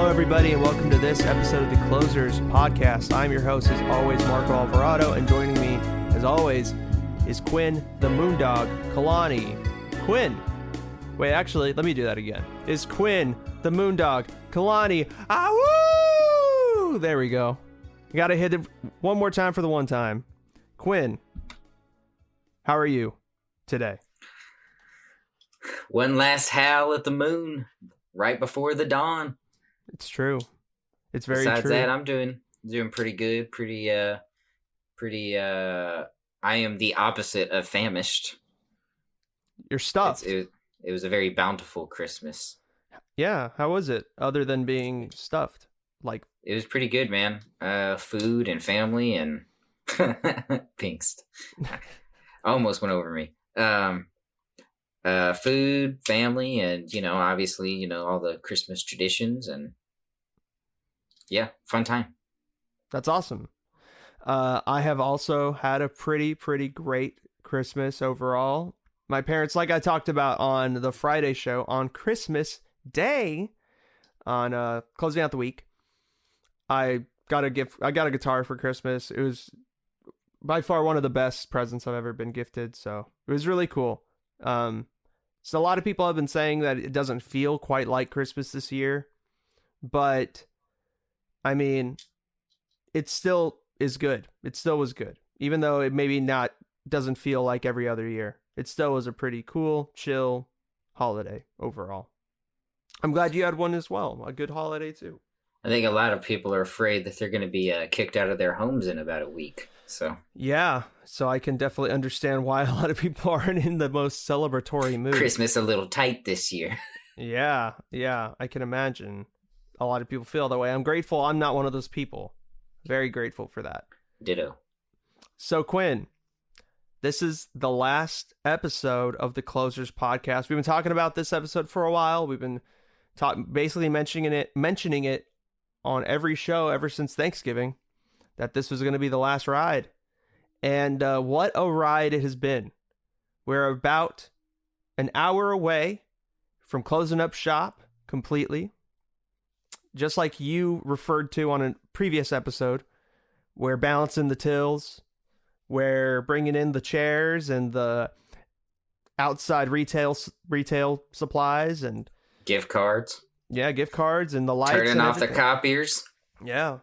Everybody, and welcome to this episode of the Closers Podcast. I'm your host, as always, Marco Alvarado, and joining me, as always, is Quinn, the Moondog, Kalani. Quinn. Wait, actually, let me do that again. Is Quinn, the Moondog, Kalani. Woo! There we go. Gotta hit it one more time for the one time. Quinn, how are you today? One last howl at the moon right before the dawn. It's true. It's very true. Besides that, I'm doing pretty good. I am the opposite of famished. You're stuffed. It was a very bountiful Christmas. Yeah, how was it? Other than being stuffed, it was pretty good, man. Food and family and pinkst. Almost went over me. Food, family, and obviously, all the Christmas traditions, and yeah, fun time. That's awesome. I have also had a pretty great Christmas overall. My parents, like I talked about on the Friday show, on Christmas Day, on closing out the week, I got a guitar for Christmas. It was by far one of the best presents I've ever been gifted, so it was really cool. So a lot of people have been saying that it doesn't feel quite like Christmas this year, but I mean, it still is good. It still was good, even though it maybe doesn't feel like every other year. It still was a pretty cool, chill holiday overall. I'm glad you had one as well. A good holiday too. I think a lot of people are afraid that they're going to be kicked out of their homes in about a week. So yeah, so I can definitely understand why a lot of people aren't in the most celebratory mood. Christmas a little tight this year. Yeah, I can imagine. A lot of people feel that way. I'm grateful I'm not one of those people. Very grateful for that. Ditto. So Quinn, this is the last episode of the Closers Podcast. We've been talking about this episode for a while. We've been basically mentioning it on every show ever since Thanksgiving, that this was going to be the last ride. And what a ride it has been. We're about an hour away from closing up shop completely. Just like you referred to on a previous episode, we're balancing the tills, we're bringing in the chairs and the outside retail supplies and gift cards. Yeah, gift cards and the lights. Turning off the copiers. Yeah.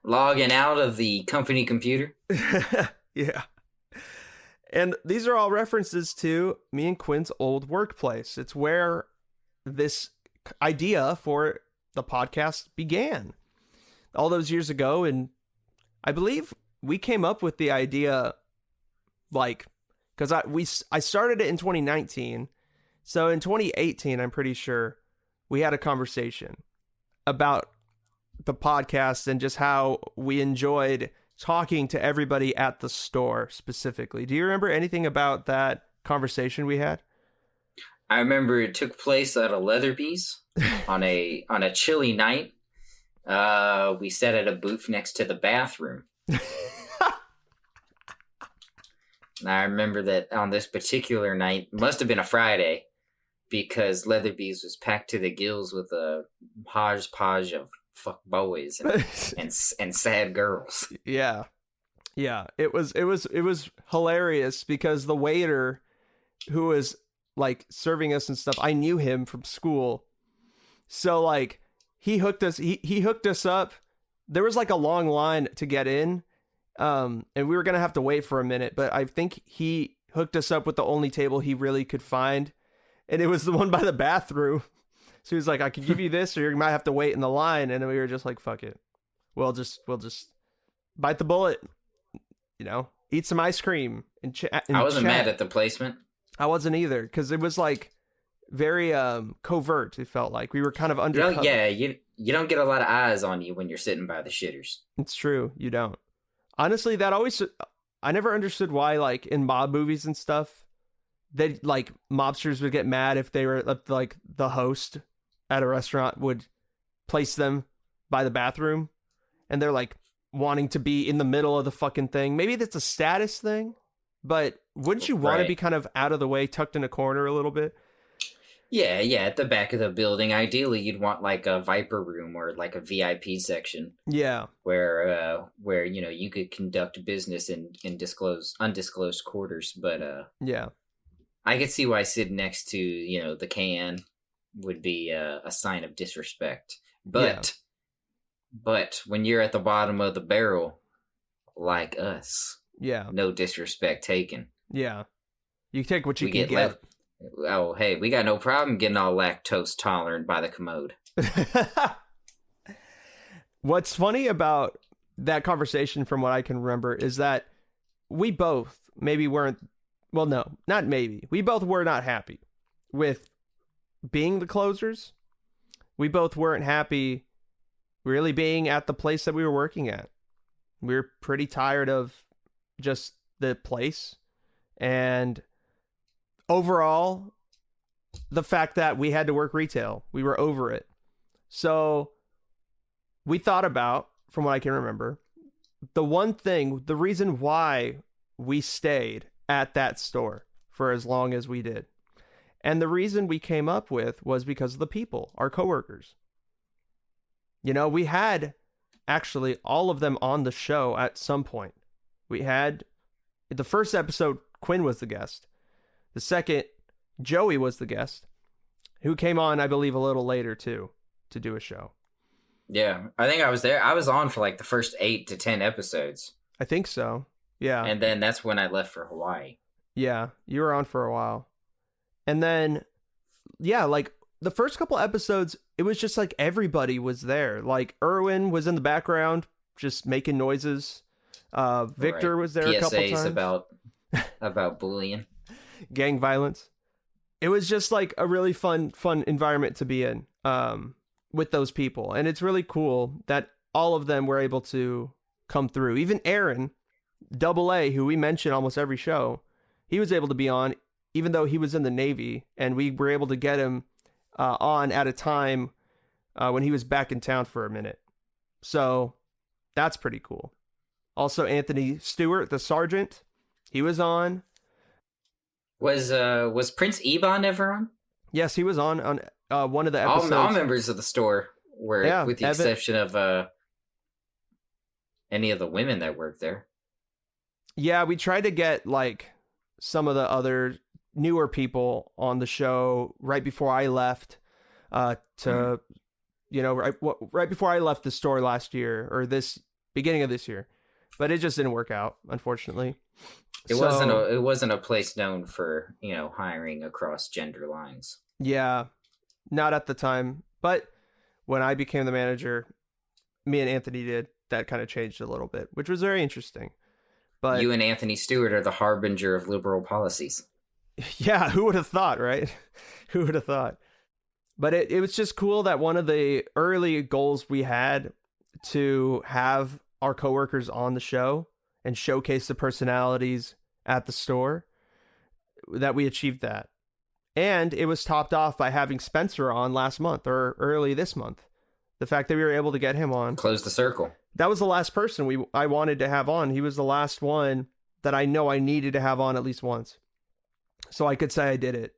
Logging out of the company computer. Yeah. And these are all references to me and Quinn's old workplace. It's where this idea for the podcast began all those years ago. And I believe we came up with the idea because I started it in 2019. So in 2018, I'm pretty sure we had a conversation about the podcast and just how we enjoyed talking to everybody at the store specifically. Do you remember anything about that conversation we had? I remember it took place at a Leatherby's on a chilly night. We sat at a booth next to the bathroom. And I remember that on this particular night, must have been a Friday, because Leatherby's was packed to the gills with a hodgepodge of fuck boys and sad girls. Yeah. It was hilarious because the waiter who was serving us and stuff, I knew him from school. So he hooked us up. There was a long line to get in. And we were going to have to wait for a minute, but I think he hooked us up with the only table he really could find. And it was the one by the bathroom. So he was like, I could give you this, or you might have to wait in the line. And we were just like, fuck it. We'll just bite the bullet, eat some ice cream. I wasn't mad at the placement. I wasn't either, because it was very covert. It felt like we were kind of undercover. You don't get a lot of eyes on you when you're sitting by the shitters. It's true. You don't. Honestly, I never understood why, in mob movies and stuff, they like mobsters would get mad if they were like the host at a restaurant would place them by the bathroom, and they're like wanting to be in the middle of the fucking thing. Maybe that's a status thing, but wouldn't you want to be kind of out of the way, tucked in a corner a little bit? Yeah, at the back of the building. Ideally, you'd want like a Viper room or like a VIP section. Yeah, where you could conduct business in undisclosed quarters. But yeah, I could see why sitting next to the can would be a sign of disrespect. But when you're at the bottom of the barrel, like us, no disrespect taken. Yeah, you take what you can get. Oh, hey, we got no problem getting all lactose tolerant by the commode. What's funny about that conversation, from what I can remember, is that we both we both were not happy with being the closers. We both weren't happy really being at the place that we were working at. We were pretty tired of just the place, and overall, the fact that we had to work retail, we were over it. So we thought about, from what I can remember, the reason why we stayed at that store for as long as we did. And the reason we came up with was because of the people, our coworkers. We had actually all of them on the show at some point. We had, the first episode, Quinn was the guest. The second, Joey was the guest, who came on, I believe, a little later, too, to do a show. Yeah, I think I was there. I was on for like the first 8 to 10 episodes. I think so, yeah. And then that's when I left for Hawaii. Yeah, you were on for a while. And then, yeah, like, the first couple episodes, it was just like everybody was there. Like, Erwin was in the background, just making noises. Victor was there a couple times. PSAs about bullying. Gang violence. It was just like a really fun environment to be in with those people. And it's really cool that all of them were able to come through. Even Aaron, Double A, who we mention almost every show, he was able to be on, even though he was in the Navy, and we were able to get him on at a time when he was back in town for a minute. So that's pretty cool. Also, Anthony Stewart, the sergeant, he was on. Was Prince Ebon ever on? Yes, he was on one of the episodes. All members of the store were, with the exception of any of the women that worked there. Yeah, we tried to get like some of the other newer people on the show right before I left right before I left the store last year, or this beginning of this year, but it just didn't work out, unfortunately. It wasn't a place known for hiring across gender lines. Yeah, not at the time, but when I became the manager, me and Anthony did, that kind of changed a little bit, which was very interesting. But you and Anthony Stewart are the harbinger of liberal policies. Yeah, who would have thought, right? Who would have thought? But it was just cool that one of the early goals we had to have our coworkers on the show and showcase the personalities at the store, that we achieved that. And it was topped off by having Spencer on last month, or early this month. The fact that we were able to get him on. Close the circle. That was the last person I wanted to have on. He was the last one that I know I needed to have on at least once. So I could say I did it.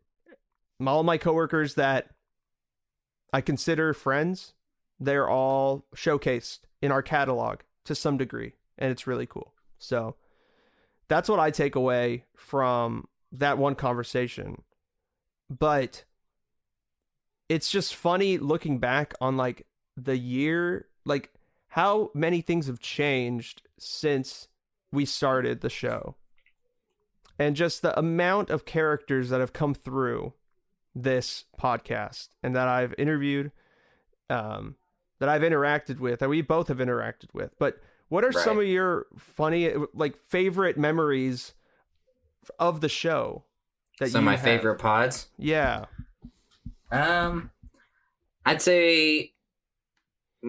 All my coworkers that I consider friends, they're all showcased in our catalog to some degree. And it's really cool. So that's what I take away from that one conversation. But it's just funny looking back on like the year, like how many things have changed since we started the show. And just the amount of characters that have come through this podcast and that I've interviewed, that I've interacted with, that we both have interacted with. But what are some of your funny, like, favorite memories of the show? Some of my favorite pods? Yeah. I'd say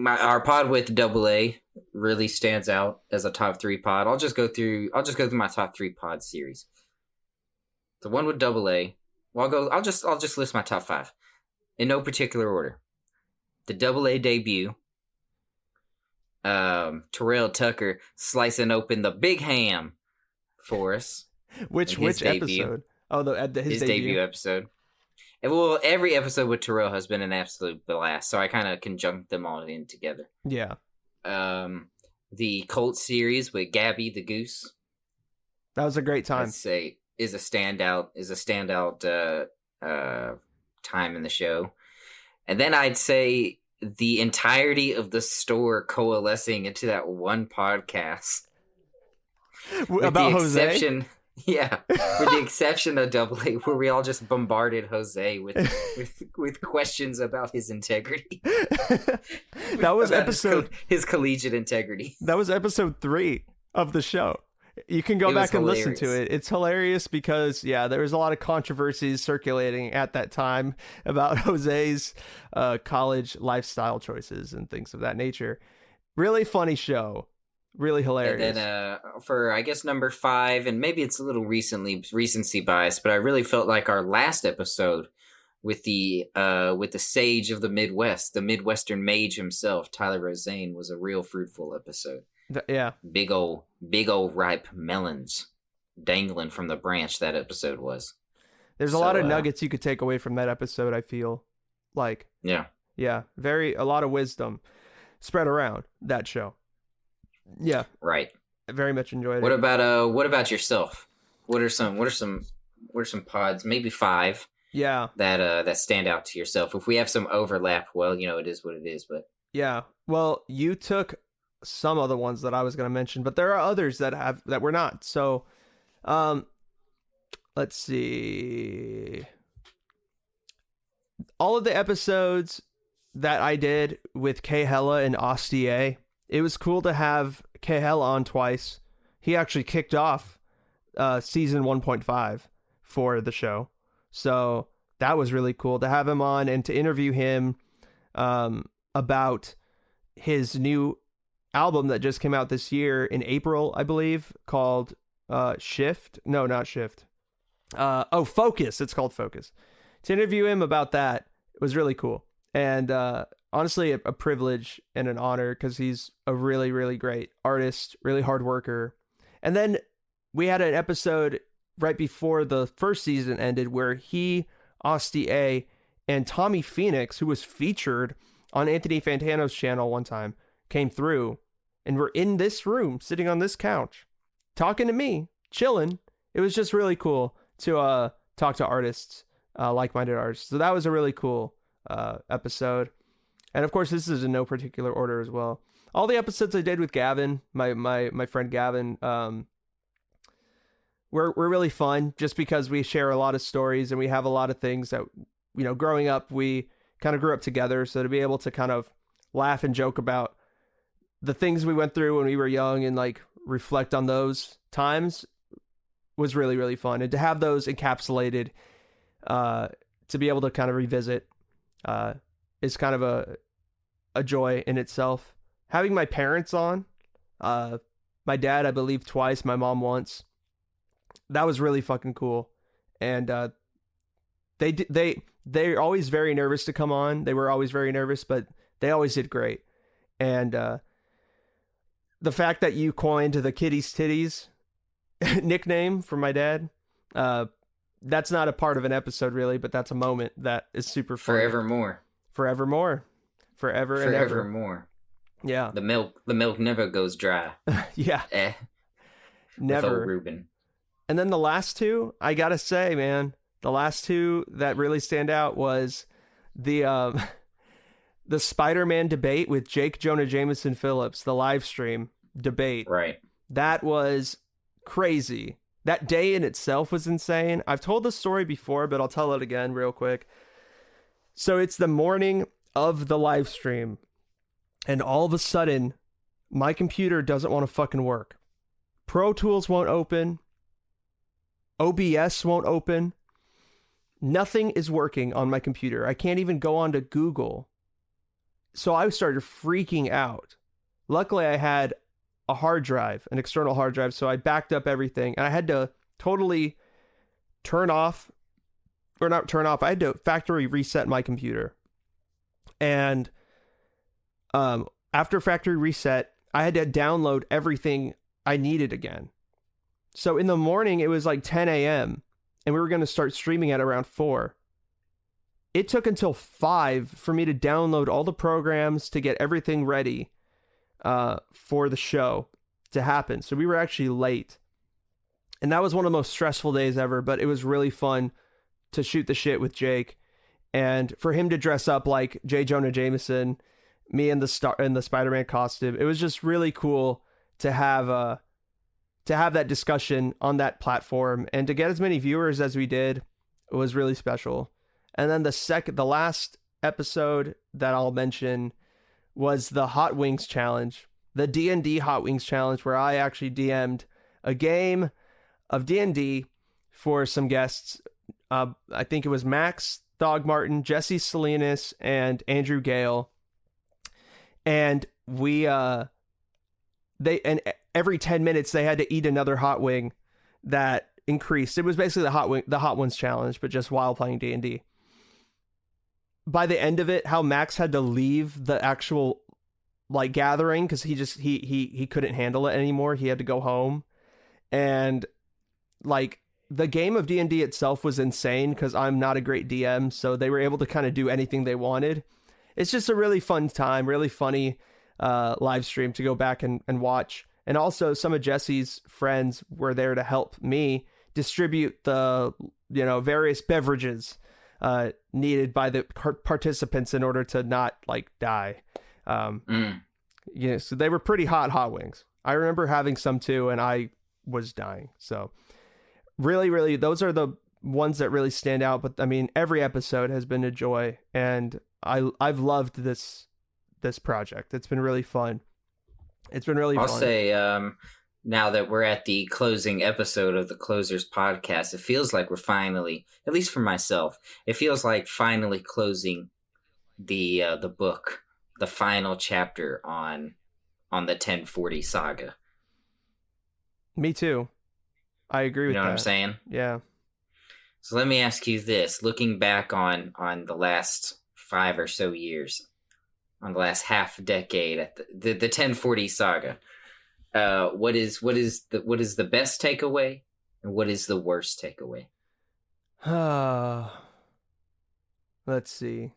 our pod with Double A really stands out as a top 3 pod. I'll just go through my top 3 pod series. The one with double A. Well, I'll just list my top 5 in no particular order. The double A debut. Terrell Tucker slicing open the big ham for us. Which episode? Oh, his debut episode. Well, every episode with Terrell has been an absolute blast, so I kind of can jump them all in together. Yeah. The Colt series with Gabby the Goose. That was a great time. I'd say is a standout time in the show. And then I'd say the entirety of the store coalescing into that one podcast. About Jose? Yeah, with the exception of Double A, where we all just bombarded Jose with questions about his integrity. That was his collegiate integrity. That was episode 3 of the show. You can go back and listen to it. It's hilarious because, there was a lot of controversies circulating at that time about Jose's college lifestyle choices and things of that nature. Really funny show. Really hilarious. And then for, I guess, number 5, and maybe it's a little recency bias, but I really felt like our last episode with the sage of the Midwest, the Midwestern mage himself, Tyler Rosane, was a real fruitful episode. Yeah. Big old ripe melons dangling from the branch that episode was. There's a lot of nuggets you could take away from that episode, I feel like. Yeah. Yeah. A lot of wisdom spread around that show. Yeah. Right. I very much enjoyed it. What about yourself? What are some pods, maybe 5? Yeah. That stand out to yourself. If we have some overlap, well, it is what it is, but yeah. Well, you took some of the ones that I was going to mention, but there are others that were not. So, let's see. All of the episodes that I did with K Hella and Ostie, it was cool to have K Hella on twice. He actually kicked off season 1.5 for the show. So that was really cool to have him on and to interview him about his new album that just came out this year in April, I believe, called Shift. No, not Shift. Focus. It's called Focus. To interview him about that, it was really cool. And honestly, a privilege and an honor because he's a really, really great artist, really hard worker. And then we had an episode right before the first season ended where he, Ostie A, and Tommy Phoenix, who was featured on Anthony Fantano's channel one time, came through and were in this room, sitting on this couch, talking to me, chilling. It was just really cool to talk to artists, like-minded artists. So that was a really cool episode. And of course, this is in no particular order as well. All the episodes I did with Gavin, my friend Gavin, were really fun just because we share a lot of stories and we have a lot of things that, growing up, we kind of grew up together. So to be able to kind of laugh and joke about the things we went through when we were young and like reflect on those times was really, really fun. And to have those encapsulated, to be able to kind of revisit, is kind of a joy in itself. Having my parents on, my dad, I believe twice, my mom once, that was really fucking cool. And they're always very nervous to come on. They were always very nervous, but they always did great. And the fact that you coined the Kitty's Titties nickname for my dad, that's not a part of an episode really, but that's a moment that is super fun. Forevermore. Forever and ever. Yeah. The milk never goes dry. Yeah. Never. Ruben. And then the last two, I gotta say, man, the last two that really stand out was the Spider-Man debate with Jake Jonah Jameson Phillips, the live stream debate. Right. That was crazy. That day in itself was insane. I've told the story before, but I'll tell it again real quick. So it's the morning of the live stream, and all of a sudden, my computer doesn't want to fucking work. Pro Tools won't open. OBS won't open. Nothing is working on my computer. I can't even go onto Google. So I started freaking out. Luckily, I had a hard drive, an external hard drive, so I backed up everything, and I had to totally turn off, or not turn off. I had to factory reset my computer. And after factory reset, I had to download everything I needed again. So in the morning, it was like 10 a.m. and we were going to start streaming at around 4. It took until 5 for me to download all the programs to get everything ready for the show to happen. So we were actually late. And that was one of the most stressful days ever, but it was really fun to shoot the shit with Jake. And for him to dress up like J. Jonah Jameson, me in the Spider-Man costume, it was just really cool to have that discussion on that platform and to get as many viewers as we did. It was really special. And then the last episode that I'll mention was the Hot Wings Challenge, the D&D Hot Wings Challenge, where I actually DM'd a game of D&D for some guests. I think it was Max Dog Martin, Jesse Salinas, and Andrew Gale. And every 10 minutes they had to eat another hot wing that increased. It was basically the Hot Ones Challenge, but just while playing D&D. By the end of it, how Max had to leave the actual like gathering because he couldn't handle it anymore. He had to go home. And like the game of D&D itself was insane because I'm not a great DM, so they were able to kind of do anything they wanted. It's just a really fun time, really funny live stream to go back and watch. And also some of Jesse's friends were there to help me distribute the various beverages needed by the participants in order to not like die. So they were pretty hot wings. I remember having some too, and I was dying. So really, those are the ones that really stand out. But I mean, every episode has been a joy, and I've loved this project. It's been really fun. It's been really fun. I'll say, now that we're at the closing episode of the Closers podcast, it feels like we're finally, at least for myself, it feels like finally closing the book, the final chapter on the 1040 saga. Me too. I agree with that. You know what I'm saying? Yeah. So let me ask you this: looking back on the last 5 or so years, on the last half decade at the 1040 saga, what is the best takeaway and what is the worst takeaway? Let's see.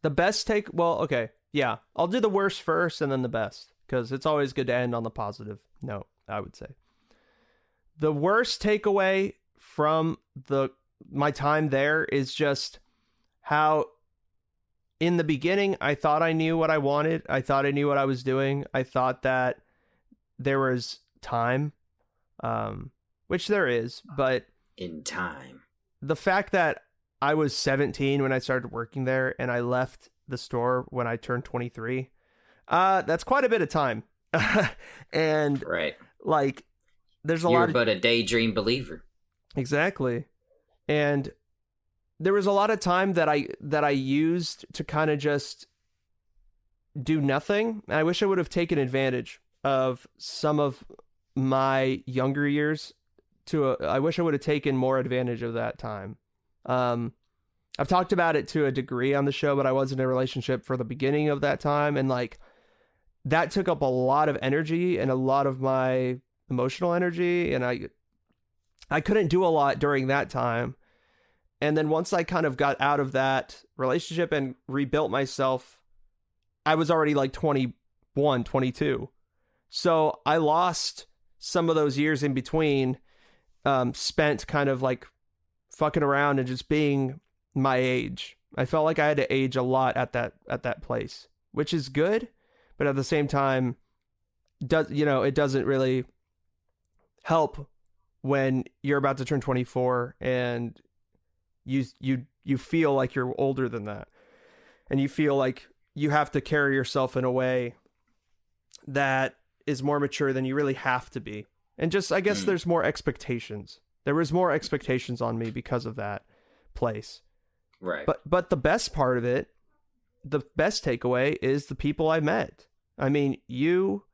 The best okay, yeah. I'll do the worst first and then the best, because it's always good to end on the positive note, I would say. The worst takeaway from my time there is just how in the beginning, I thought I knew what I wanted. I thought I knew what I was doing. I thought that there was time, which there is, but in time, the fact that I was 17 when I started working there and I left the store when I turned 23, that's quite a bit of time. And right, like there's a You're lot of, but a daydream believer. Exactly. And there was a lot of time that I used to kind of just do nothing. I wish I would have taken advantage of some of my younger years I wish I would have taken more advantage of that time. I've talked about it to a degree on the show, but I was in a relationship for the beginning of that time. And like that took up a lot of energy and a lot of my emotional energy. And I couldn't do a lot during that time. And then once I kind of got out of that relationship and rebuilt myself, I was already like 21, 22. So I lost some of those years in between, spent kind of like fucking around and just being my age. I felt like I had to age a lot at that place, which is good, but at the same time, it doesn't really help when you're about to turn 24 and you feel like you're older than that, and you feel like you have to carry yourself in a way that is more mature than you really have to be. And just, I guess there's more expectations. There was more expectations on me because of that place. Right. But the best part of it, the best takeaway is the people I met. I mean, you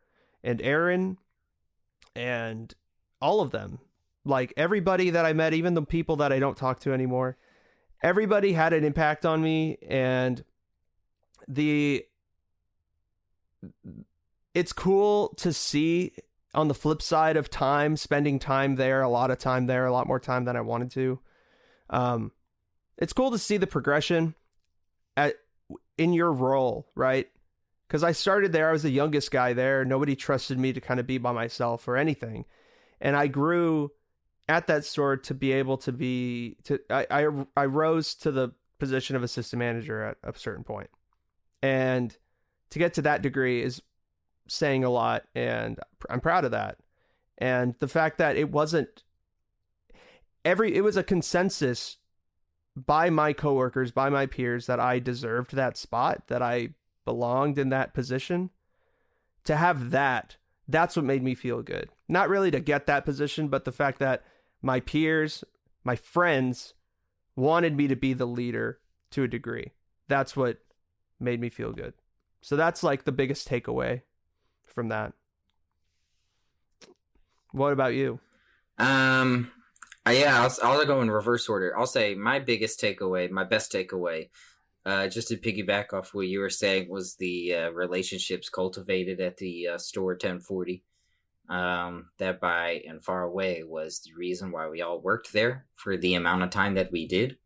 and Aaron and all of them. Like everybody that I met, even the people that I don't talk to anymore, everybody had an impact on me. And it's cool to see on the flip side of time, spending time there, a lot of time there, a lot more time than I wanted to. It's cool to see the progression in your role, right? Because I started there, I was the youngest guy there. Nobody trusted me to kind of be by myself or anything. And I grew at that store to be able to I rose to the position of assistant manager at a certain point. And to get to that degree is saying a lot, and I'm proud of that. And the fact that it was a consensus by my coworkers, by my peers, that I deserved that spot, that I belonged in that position. To have that's what made me feel good. Not really to get that position, but the fact that my peers, my friends wanted me to be the leader to a degree. That's what made me feel good. So that's like the biggest takeaway from that. What about you? Yeah, I'll go in reverse order. I'll say my biggest takeaway, my best takeaway, just to piggyback off what you were saying, was the relationships cultivated at the store 1040. That by and far away was the reason why we all worked there for the amount of time that we did.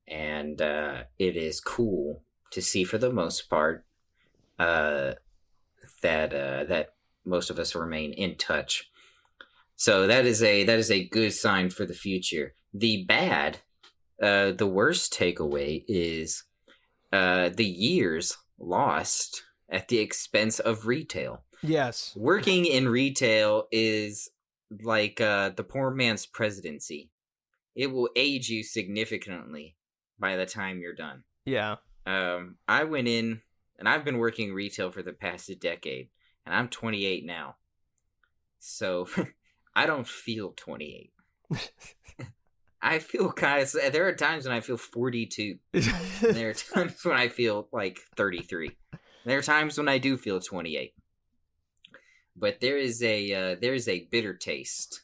And it is cool to see, for the most part, that most of us remain in touch. So that is a good sign for the future. The worst takeaway is the years lost at the expense of retail. Yes. Working in retail is like the poor man's presidency. It will age you significantly by the time you're done. Yeah. I went in, and I've been working retail for the past decade, and I'm 28 now. So I don't feel 28. I feel there are times when I feel 42. There are times when I feel like 33. There are times when I do feel 28. But there is a bitter taste,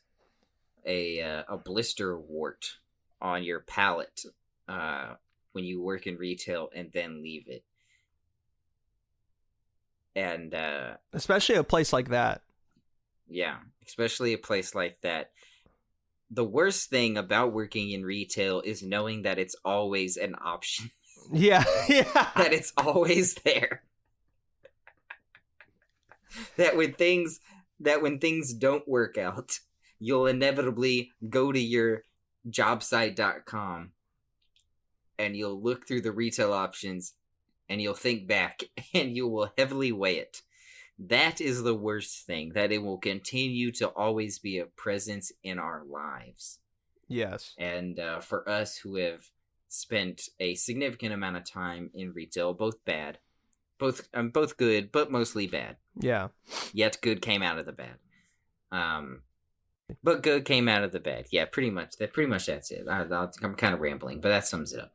a blister wart on your palate when you work in retail and then leave it. And especially a place like that. Yeah, especially a place like that. The worst thing about working in retail is knowing that it's always an option. Yeah. That it's always there. That when things don't work out, you'll inevitably go to your jobsite.com and you'll look through the retail options and you'll think back and you will heavily weigh it. That is the worst thing, that it will continue to always be a presence in our lives. Yes. And for us who have spent a significant amount of time in retail, both good, but mostly bad. Yeah. Yet good came out of the bad. But good came out of the bad. Yeah, pretty much. That's it. I'm kind of rambling, but that sums it up.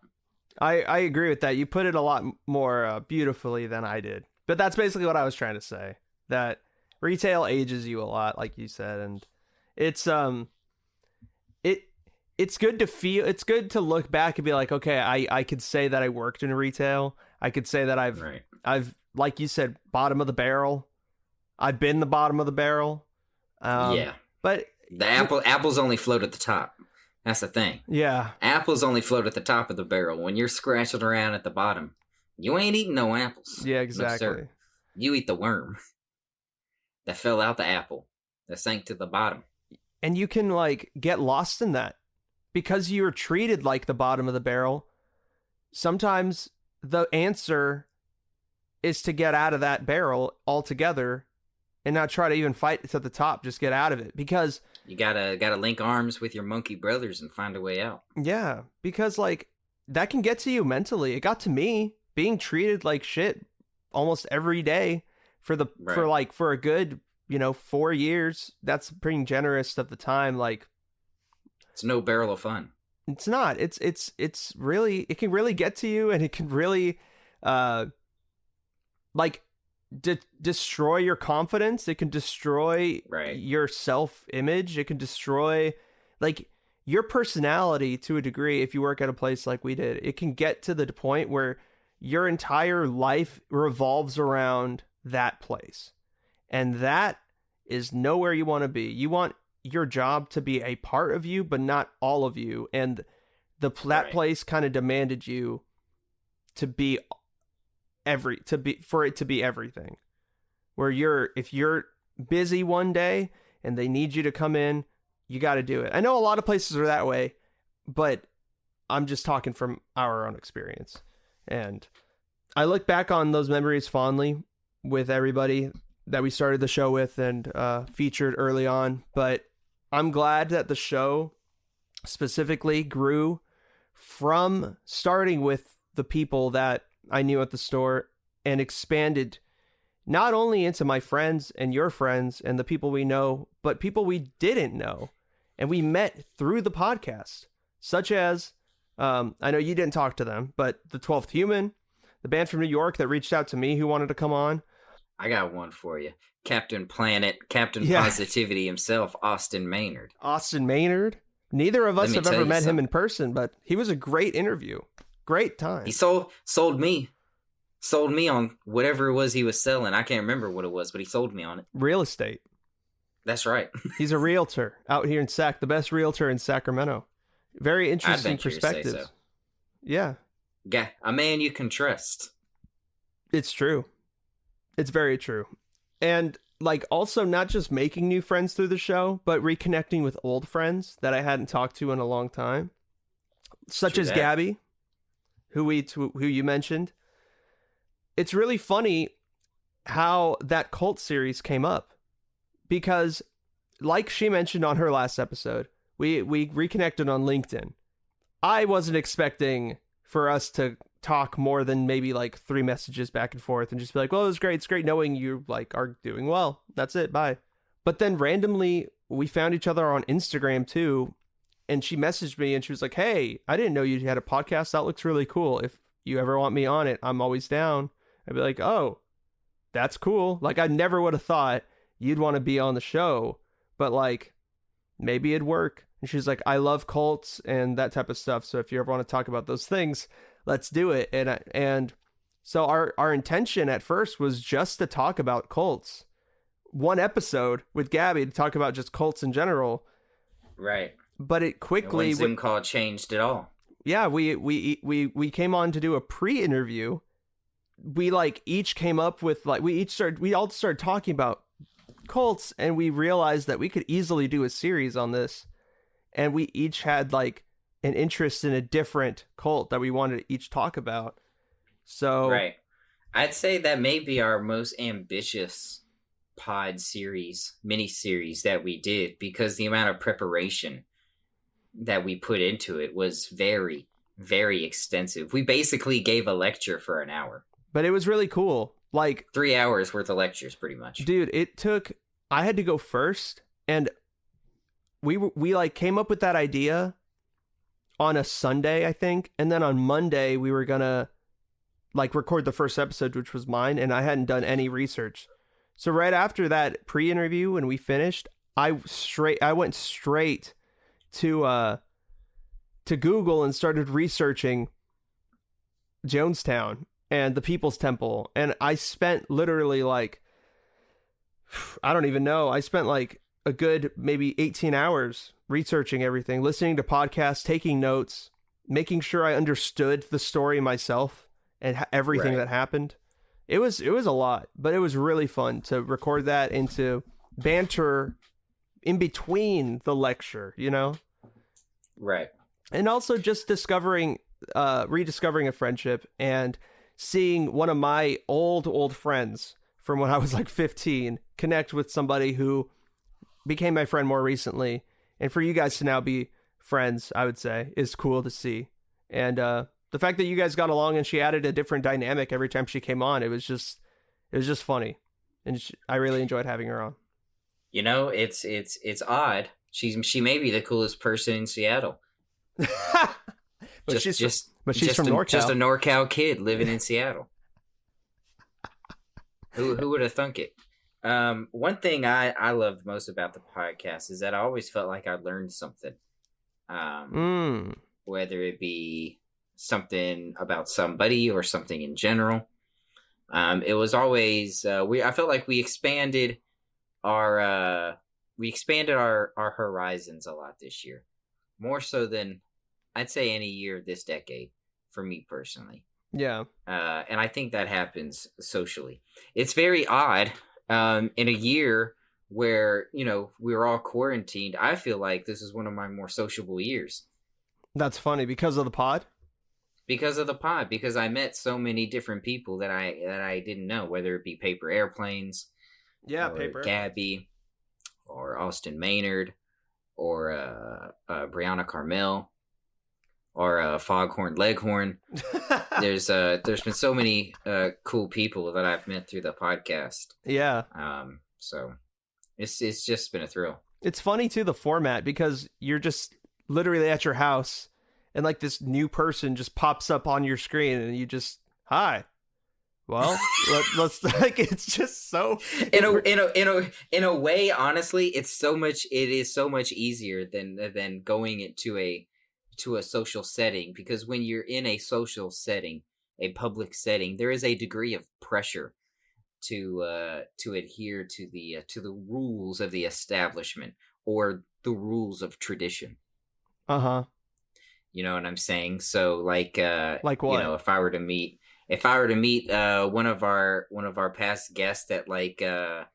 I agree with that. You put it a lot more beautifully than I did. But that's basically what I was trying to say. That retail ages you a lot, like you said, and it's it's good to feel. It's good to look back and be like, okay, I could say that I worked in retail. I could say that I've like you said, bottom of the barrel. I've been the bottom of the barrel. Yeah, but the apples only float at the top. That's the thing. Yeah, apples only float at the top of the barrel. When you're scratching around at the bottom, you ain't eating no apples. Yeah, exactly. No, sir. You eat the worm that fell out the apple that sank to the bottom. And you can like get lost in that because you're treated like the bottom of the barrel. Sometimes the answer is to get out of that barrel altogether and not try to even fight to the top. Just get out of it, because you gotta link arms with your monkey brothers and find a way out. Yeah, because like that can get to you mentally. It got to me. Being treated like shit almost every day for a good 4 years. That's pretty generous of the time. Like, it's no barrel of fun. It's not. It's really, it can really get to you, and it can really destroy your confidence. It can destroy your self-image. It can destroy like your personality to a degree, if you work at a place like we did, it can get to the point where your entire life revolves around that place. And that is nowhere you want to be. You want your job to be a part of you, but not all of you. And that place kind of demanded you to be for it to be everything. Where if you're busy one day and they need you to come in, you got to do it. I know a lot of places are that way, but I'm just talking from our own experience. And I look back on those memories fondly with everybody that we started the show with and featured early on. But I'm glad that the show specifically grew from starting with the people that I knew at the store and expanded not only into my friends and your friends and the people we know, but people we didn't know. And we met through the podcast, such as, I know you didn't talk to them, but the 12th Human, the band from New York that reached out to me who wanted to come on. I got one for you. Captain Planet, Captain Positivity himself, Austin Maynard. Austin Maynard. Neither of us have ever met him in person, but he was a great interview. Great time. He sold me on whatever it was he was selling. I can't remember what it was, but he sold me on it. Real estate. That's right. He's a realtor out here in the best realtor in Sacramento. Very interesting perspectives. So. Yeah, a man you can trust. It's true. It's very true. And like also not just making new friends through the show, but reconnecting with old friends that I hadn't talked to in a long time, such as Gabby, who you mentioned. It's really funny how that cult series came up because, like she mentioned on her last episode, we reconnected on LinkedIn. I wasn't expecting for us to talk more than maybe like 3 messages back and forth and just be like, well, it was great. It's great knowing you like are doing well. That's it. Bye. But then randomly we found each other on Instagram too. And she messaged me and she was like, hey, I didn't know you had a podcast. That looks really cool. If you ever want me on it, I'm always down. I'd be like, oh, that's cool. Like I never would have thought you'd want to be on the show, but like maybe it'd work. And she's like, I love cults and that type of stuff. So if you ever want to talk about those things, let's do it. And so our intention at first was just to talk about cults. One episode with Gabby to talk about just cults in general. Right. But it quickly... And Zoom call changed it all. Yeah, we came on to do a pre-interview. We like each came up with like, we all started talking about cults and we realized that we could easily do a series on this. And we each had like an interest in a different cult that we wanted to each talk about. So right. I'd say that may be our most ambitious mini series that we did because the amount of preparation that we put into it was very, very extensive. We basically gave a lecture for an hour. But it was really cool. Like 3 hours worth of lectures pretty much. Dude, I had to go first and we like came up with that idea on a Sunday, I think. And then on Monday, we were going to like record the first episode, which was mine. And I hadn't done any research. So right after that pre-interview, when we finished, I went straight to Google and started researching Jonestown and the People's Temple. And I spent literally like, I don't even know. I spent like a good maybe 18 hours researching everything, listening to podcasts, taking notes, making sure I understood the story myself and everything that happened. It was a lot, but it was really fun to record that and to banter in between the lecture, you know? Right. And also just rediscovering a friendship and seeing one of my old friends from when I was like 15 connect with somebody who became my friend more recently. And for you guys to now be friends, I would say, is cool to see. And the fact that you guys got along and she added a different dynamic every time she came on, it was just funny. And I really enjoyed having her on. You know, it's odd. She may be the coolest person in Seattle. She's from NorCal. Just a NorCal kid living in Seattle. Who would have thunk it? One thing I loved most about the podcast is that I always felt like I learned something Whether it be something about somebody or something in general. It was always I felt like we expanded our horizons a lot this year, more so than I'd say any year this decade for me personally. Yeah. And I think that happens socially. It's very odd in a year where, you know, we were all quarantined. I feel like this is one of my more sociable years. That's funny because of the pod? Because of the pod, because I met so many different people that I didn't know, whether it be Paper Airplanes, Paper Gabby, or Austin Maynard, or Brianna Carmel, or Foghorn Leghorn. There's been so many cool people that I've met through the podcast. Yeah. So it's just been a thrill. It's funny too, the format, because you're just literally at your house and like this new person just pops up on your screen and you just, hi. Well, let's like, it's just so in a way, honestly, it is so much easier than going into a social setting, because when you're in a social setting, a public setting, there is a degree of pressure to adhere to the rules of the establishment or the rules of tradition. You know what I'm saying? So like what? You know, if I were to meet one of our past guests at like at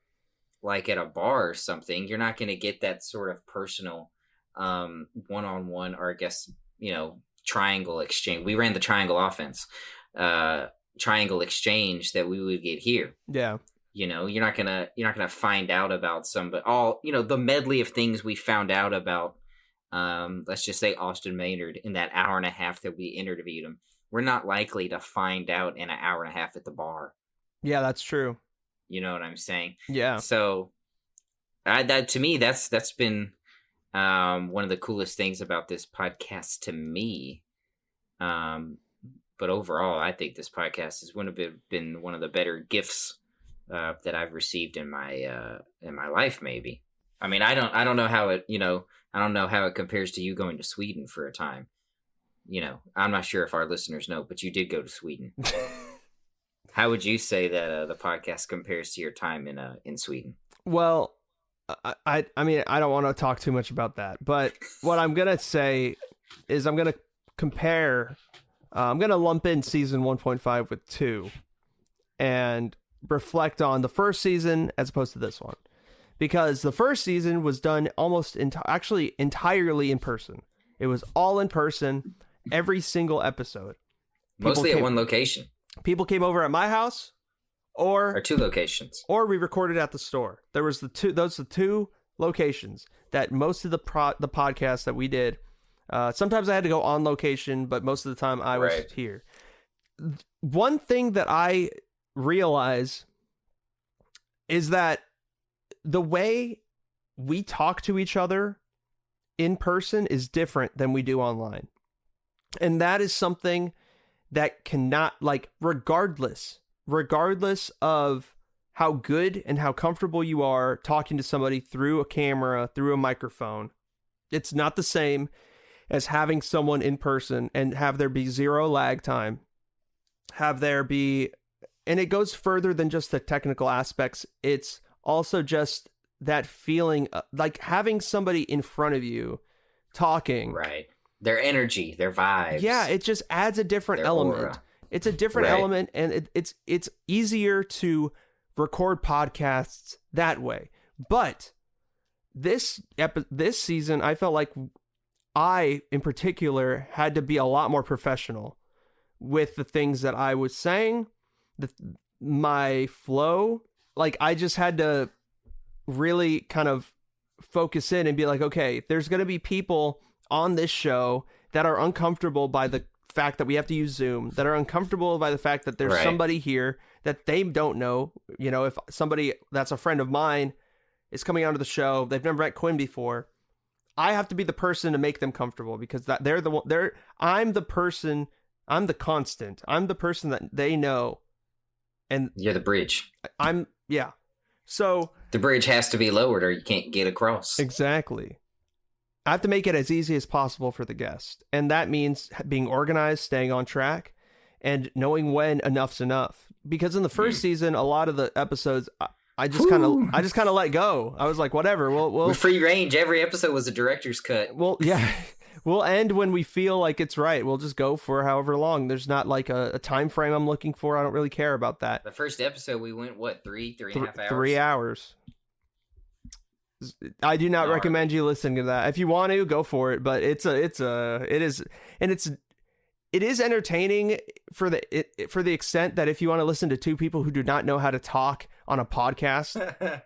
a bar or something, you're not going to get that sort of personal one-on-one, or I guess, you know, triangle exchange. We ran the triangle offense, triangle exchange that we would get here. Yeah. You know, you're not gonna find out about the medley of things we found out about. Let's just say Austin Maynard in that hour and a half that we interviewed him. We're not likely to find out in an hour and a half at the bar. Yeah, that's true. You know what I'm saying? Yeah. So, that to me, that's been one of the coolest things about this podcast to me. But overall, I think this podcast has been one of the better gifts that I've received in my life. Maybe. I mean, I don't know how it, you know, I don't know how it compares to you going to Sweden for a time. You know, I'm not sure if our listeners know, but you did go to Sweden. How would you say that the podcast compares to your time in Sweden? Well, I mean, I don't want to talk too much about that, but what I'm going to say is I'm going to compare, I'm going to lump in season 1.5 with 2 and reflect on the first season as opposed to this one. Because the first season was done almost actually entirely in person. It was all in person, every single episode. Mostly at one location. People came over at my house, or 2 locations, or we recorded at the store. There was those are the 2 locations that most of the podcasts that we did. Sometimes I had to go on location, but most of the time I was here. One thing that I realize is that the way we talk to each other in person is different than we do online. And that is something that cannot, like, regardless of how good and how comfortable you are talking to somebody through a camera, through a microphone, it's not the same as having someone in person and have there be 0 lag time, have there be, and it goes further than just the technical aspects. It's also just that feeling like having somebody in front of you talking. Right. Their energy, their vibes. Yeah, it just adds a different element. Aura. It's a different element, and it's easier to record podcasts that way. But this season, I felt like I, in particular, had to be a lot more professional with the things that I was saying, my flow. Like, I just had to really kind of focus in and be like, okay, there's going to be people on this show that are uncomfortable by the fact that we have to use Zoom, that are uncomfortable by the fact that there's somebody here that they don't know. You know, if somebody that's a friend of mine is coming onto the show, they've never met Quinn before, I have to be the person to make them comfortable, because that I'm the person, I'm the constant, I'm the person that they know. And you're the bridge. So the bridge has to be lowered or you can't get across. Exactly. I have to make it as easy as possible for the guest. And that means being organized, staying on track, and knowing when enough's enough. Because in the first season, a lot of the episodes, I just kind of let go. I was like, whatever. We'll free range. Every episode was a director's cut. Well, yeah. We'll end when we feel like it's right. We'll just go for however long. There's not like a time frame I'm looking for. I don't really care about that. The first episode we went, what, three and a half hours? 3 hours. I do not recommend you listening to that. If you want to, go for it. But it is entertaining for the extent that if you want to listen to two people who do not know how to talk on a podcast,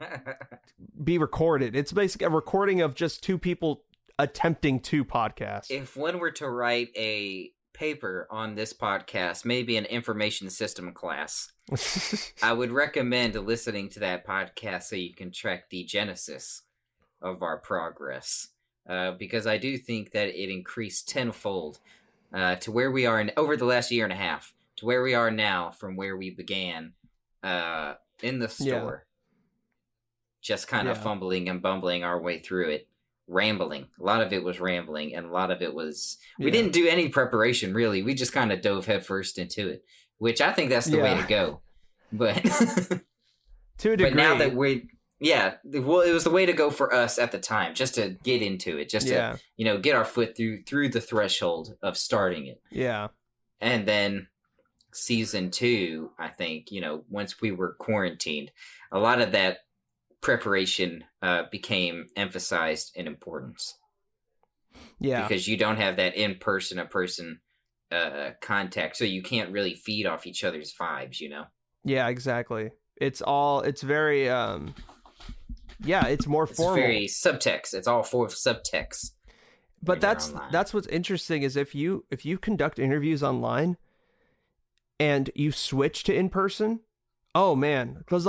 be recorded. It's basically a recording of just two people attempting to podcast. If one were to write a paper on this podcast, maybe an information system class, I would recommend listening to that podcast so you can track the genesis of our progress. Because I do think that it increased tenfold to where we are over the last year and a half, to where we are now from where we began in the store. Just kind of fumbling and bumbling our way through it. Rambling. A lot of it was rambling, and a lot of it was... We didn't do any preparation, really. We just kind of dove headfirst into it, which I think that's the way to go. But to a degree. But now that we... Yeah, well, it was the way to go for us at the time, just to get into it, just to, get our foot through the threshold of starting it. Yeah. And then season 2, I think, once we were quarantined, a lot of that preparation became emphasized in importance. Yeah. Because you don't have that in-person contact, so you can't really feed off each other's vibes, Yeah, exactly. It's very it's more formal. It's very subtext. It's all for subtext. But that's what's interesting is if you conduct interviews online and you switch to in person, oh man, because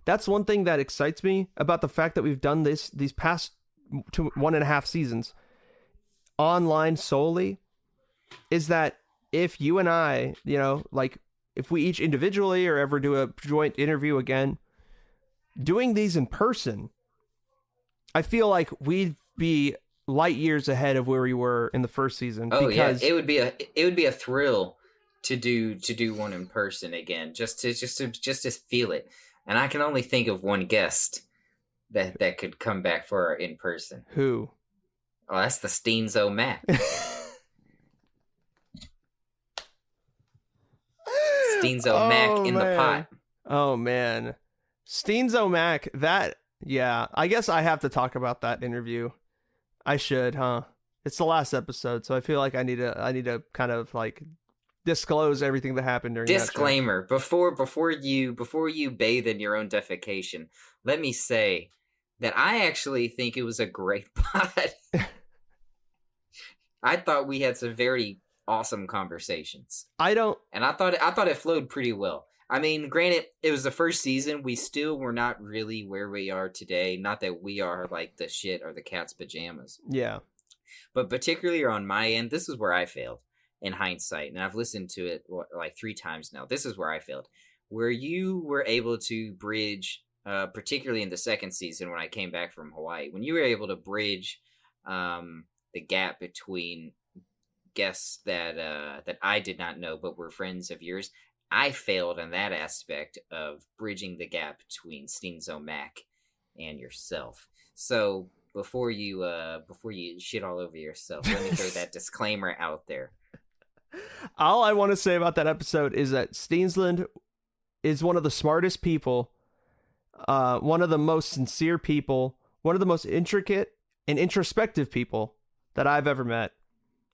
that's one thing that excites me about the fact that we've done these past 1.5 seasons online solely, is that if you and I, if we each individually or ever do a joint interview again, doing these in person, I feel like we'd be light years ahead of where we were in the first season. Oh because it would be a thrill to do one in person again, just to feel it. And I can only think of one guest that could come back for our in person. Who? Oh, that's the Steenzo Mac. Steenzo Mac in the pot. Oh man. Steenzo Mac, I guess I have to talk about that interview. I should, huh? It's the last episode, so I feel like I need to kind of disclose everything that happened during disclaimer that show. before you bathe in your own defecation, let me say that I actually think it was a great pod. I thought we had some very awesome conversations. And I thought it flowed pretty well. I mean, granted, it was the first season. We still were not really where we are today. Not that we are like the shit or the cat's pajamas. Yeah. But particularly on my end, this is where I failed in hindsight. And I've listened to it 3 times now. This is where I failed. Where you were able to bridge, particularly in the second season when I came back from Hawaii, when you were able to bridge the gap between guests that I did not know but were friends of yours. I failed in that aspect of bridging the gap between Steenzo Mac and yourself. So before you shit all over yourself, let me throw that disclaimer out there. All I want to say about that episode is that Steensland is one of the smartest people, one of the most sincere people, one of the most intricate and introspective people that I've ever met.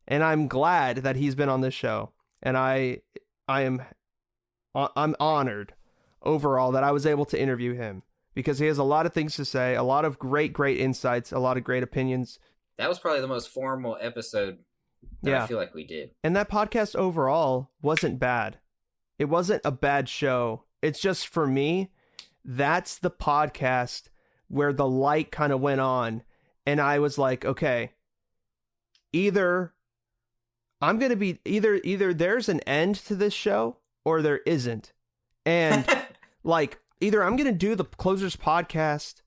And I'm glad that he's been on this show. And I'm honored overall that I was able to interview him because he has a lot of things to say, a lot of great insights, a lot of great opinions. That was probably the most formal episode that I feel like we did. And that podcast overall wasn't bad. It wasn't a bad show. It's just, for me, that's the podcast where the light kind of went on and I was like, okay, either there's an end to this show or there isn't. And either I'm going to do the Closers podcast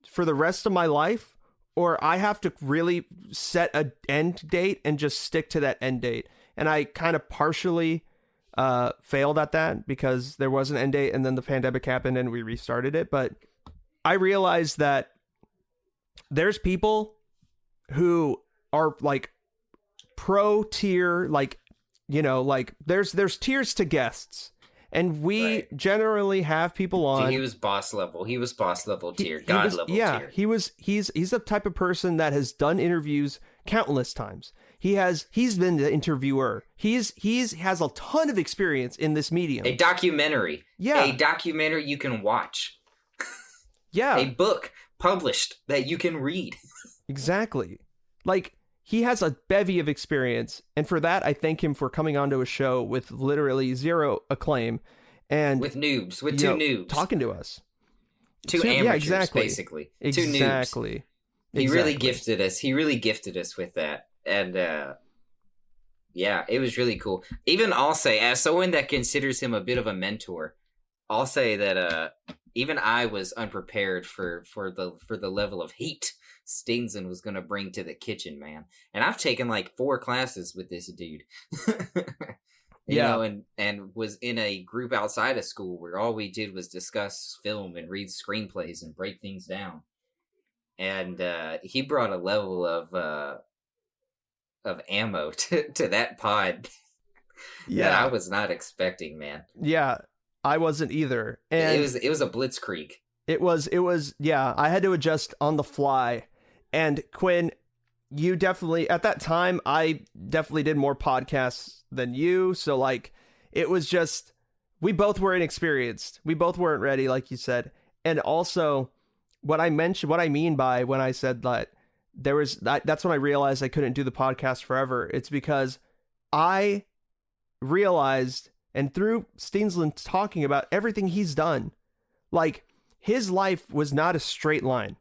for the rest of my life or I have to really set an end date and just stick to that end date. And I kind of partially failed at that because there was an end date and then the pandemic happened and we restarted it. But I realized that there's people who are like pro tier, like, you know, like there's tiers to guests, and we generally have people on. Dude, he was boss level. He was boss level tier, God level tier. He's the type of person that has done interviews countless times. He's been the interviewer. He's has a ton of experience in this medium. A documentary. Yeah. A documentary you can watch. Yeah. A book published that you can read. Exactly. Like, he has a bevy of experience, and for that, I thank him for coming onto a show with literally zero acclaim, and with noobs, with two noobs talking to us, two amateurs, basically, two noobs. He really gifted us. He really gifted us with that, and yeah, it was really cool. Even I'll say, as someone that considers him a bit of a mentor, I'll say that even I was unprepared for the level of heat Stingson was going to bring to the kitchen, man. And I've taken like 4 classes with this dude. you know, and was in a group outside of school where all we did was discuss film and read screenplays and break things down. And he brought a level of ammo to that pod that I was not expecting, man. Yeah, I wasn't either. And it was a blitzkrieg. It was, yeah, I had to adjust on the fly. And Quinn, you definitely, at that time, I definitely did more podcasts than you. So, like, it was just, we both were inexperienced. We both weren't ready, like you said. And also, what I mean by when I said that that's when I realized I couldn't do the podcast forever. It's because I realized, and through Steensland talking about everything he's done, like, his life was not a straight line.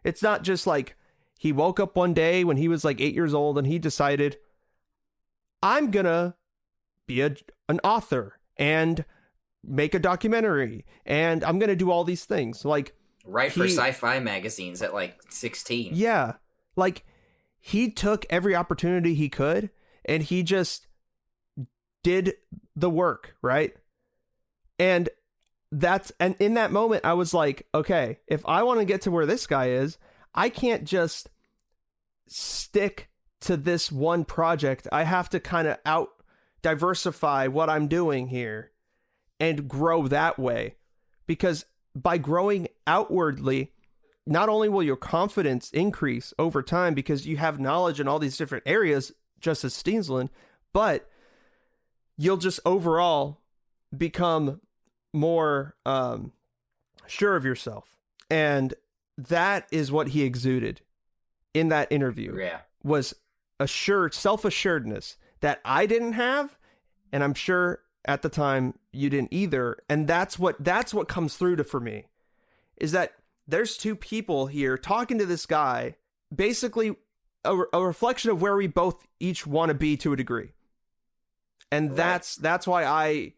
It's not just like he woke up one day when he was like 8 years old and he decided, I'm gonna be an author and make a documentary and I'm gonna do all these things. Like, write for sci-fi magazines at like 16. Yeah. Like, he took every opportunity he could and he just did the work, right? And in that moment, I was like, okay, if I want to get to where this guy is, I can't just stick to this one project. I have to kind of diversify what I'm doing here and grow that way. Because by growing outwardly, not only will your confidence increase over time because you have knowledge in all these different areas, just as Steensland, but you'll just overall become more sure of yourself. And that is what he exuded in that interview. Yeah. Was self-assuredness that I didn't have, and I'm sure at the time you didn't either. And that's what comes through for me, is that there's 2 people here talking to this guy, basically a reflection of where we both each want to be to a degree. And that's why I,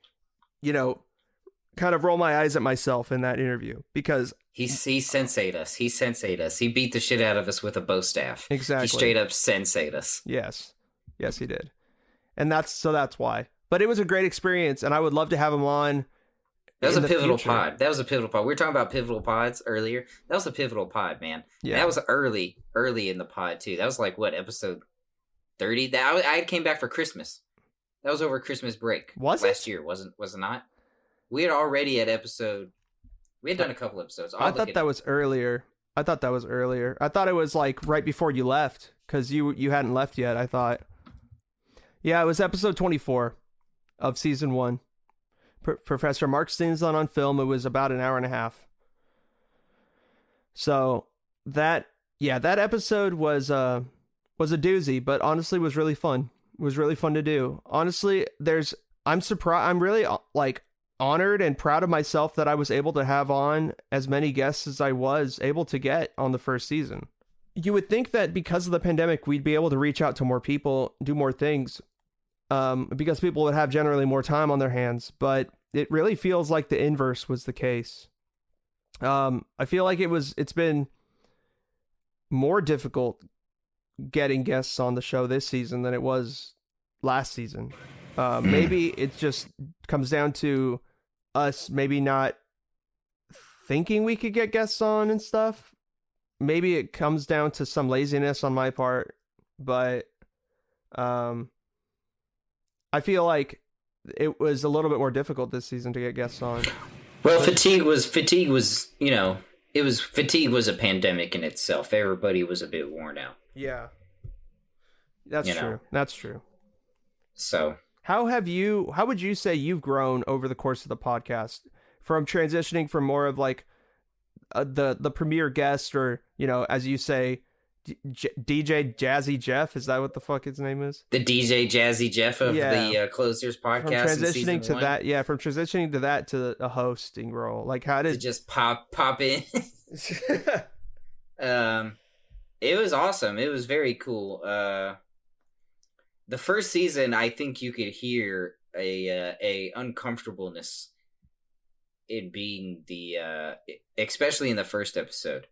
kind of roll my eyes at myself in that interview, because he sensei'd us. He sensei'd us. He beat the shit out of us with a bow staff. Exactly. He straight up sensei'd us. Yes, he did. And that's why. But it was a great experience, and I would love to have him on. That was a pivotal pod. We were talking about pivotal pods earlier. That was a pivotal pod, man. Yeah. And that was early in the pod too. That was like what, episode 30? I came back for Christmas. That was over Christmas break. Last year, was it not? We had already we had done a couple episodes. I thought that was earlier. I thought it was like right before you left, because you hadn't left yet, I thought. Yeah, it was episode 24 of season 1. Professor Mark Steensland on film. It was about an hour and a half. So that episode was a doozy, but honestly was really fun. It was really fun to do. Honestly, I'm surprised. I'm really like honored and proud of myself that I was able to have on as many guests as I was able to get on the first season. You would think that because of the pandemic, we'd be able to reach out to more people, do more things, because people would have generally more time on their hands. But it really feels like the inverse was the case. I feel like it's been more difficult getting guests on the show this season than it was last season. Maybe it just comes down to us maybe not thinking we could get guests on and stuff. Maybe it comes down to some laziness on my part, but I feel like it was a little bit more difficult this season to get guests on. Well, fatigue was fatigue was a pandemic in itself. Everybody was a bit worn out. Yeah, that's true. That's true. So how would you say you've grown over the course of the podcast from transitioning from more of like the premier guest, or as you say, DJ Jazzy Jeff? Is that what the fuck his name is? The DJ Jazzy Jeff of the Closers podcast. From transitioning to that to a hosting role, like how did to just pop in? It was awesome. It was very cool. The first season, I think you could hear a uncomfortableness in being especially in the first episode.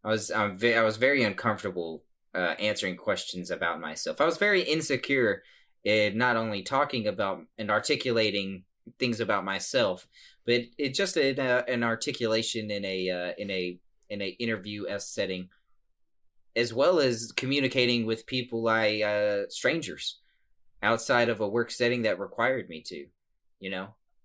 I was very uncomfortable answering questions about myself. I was very insecure in not only talking about and articulating things about myself, but it just an articulation in a interview setting, as well as communicating with people strangers outside of a work setting that required me to.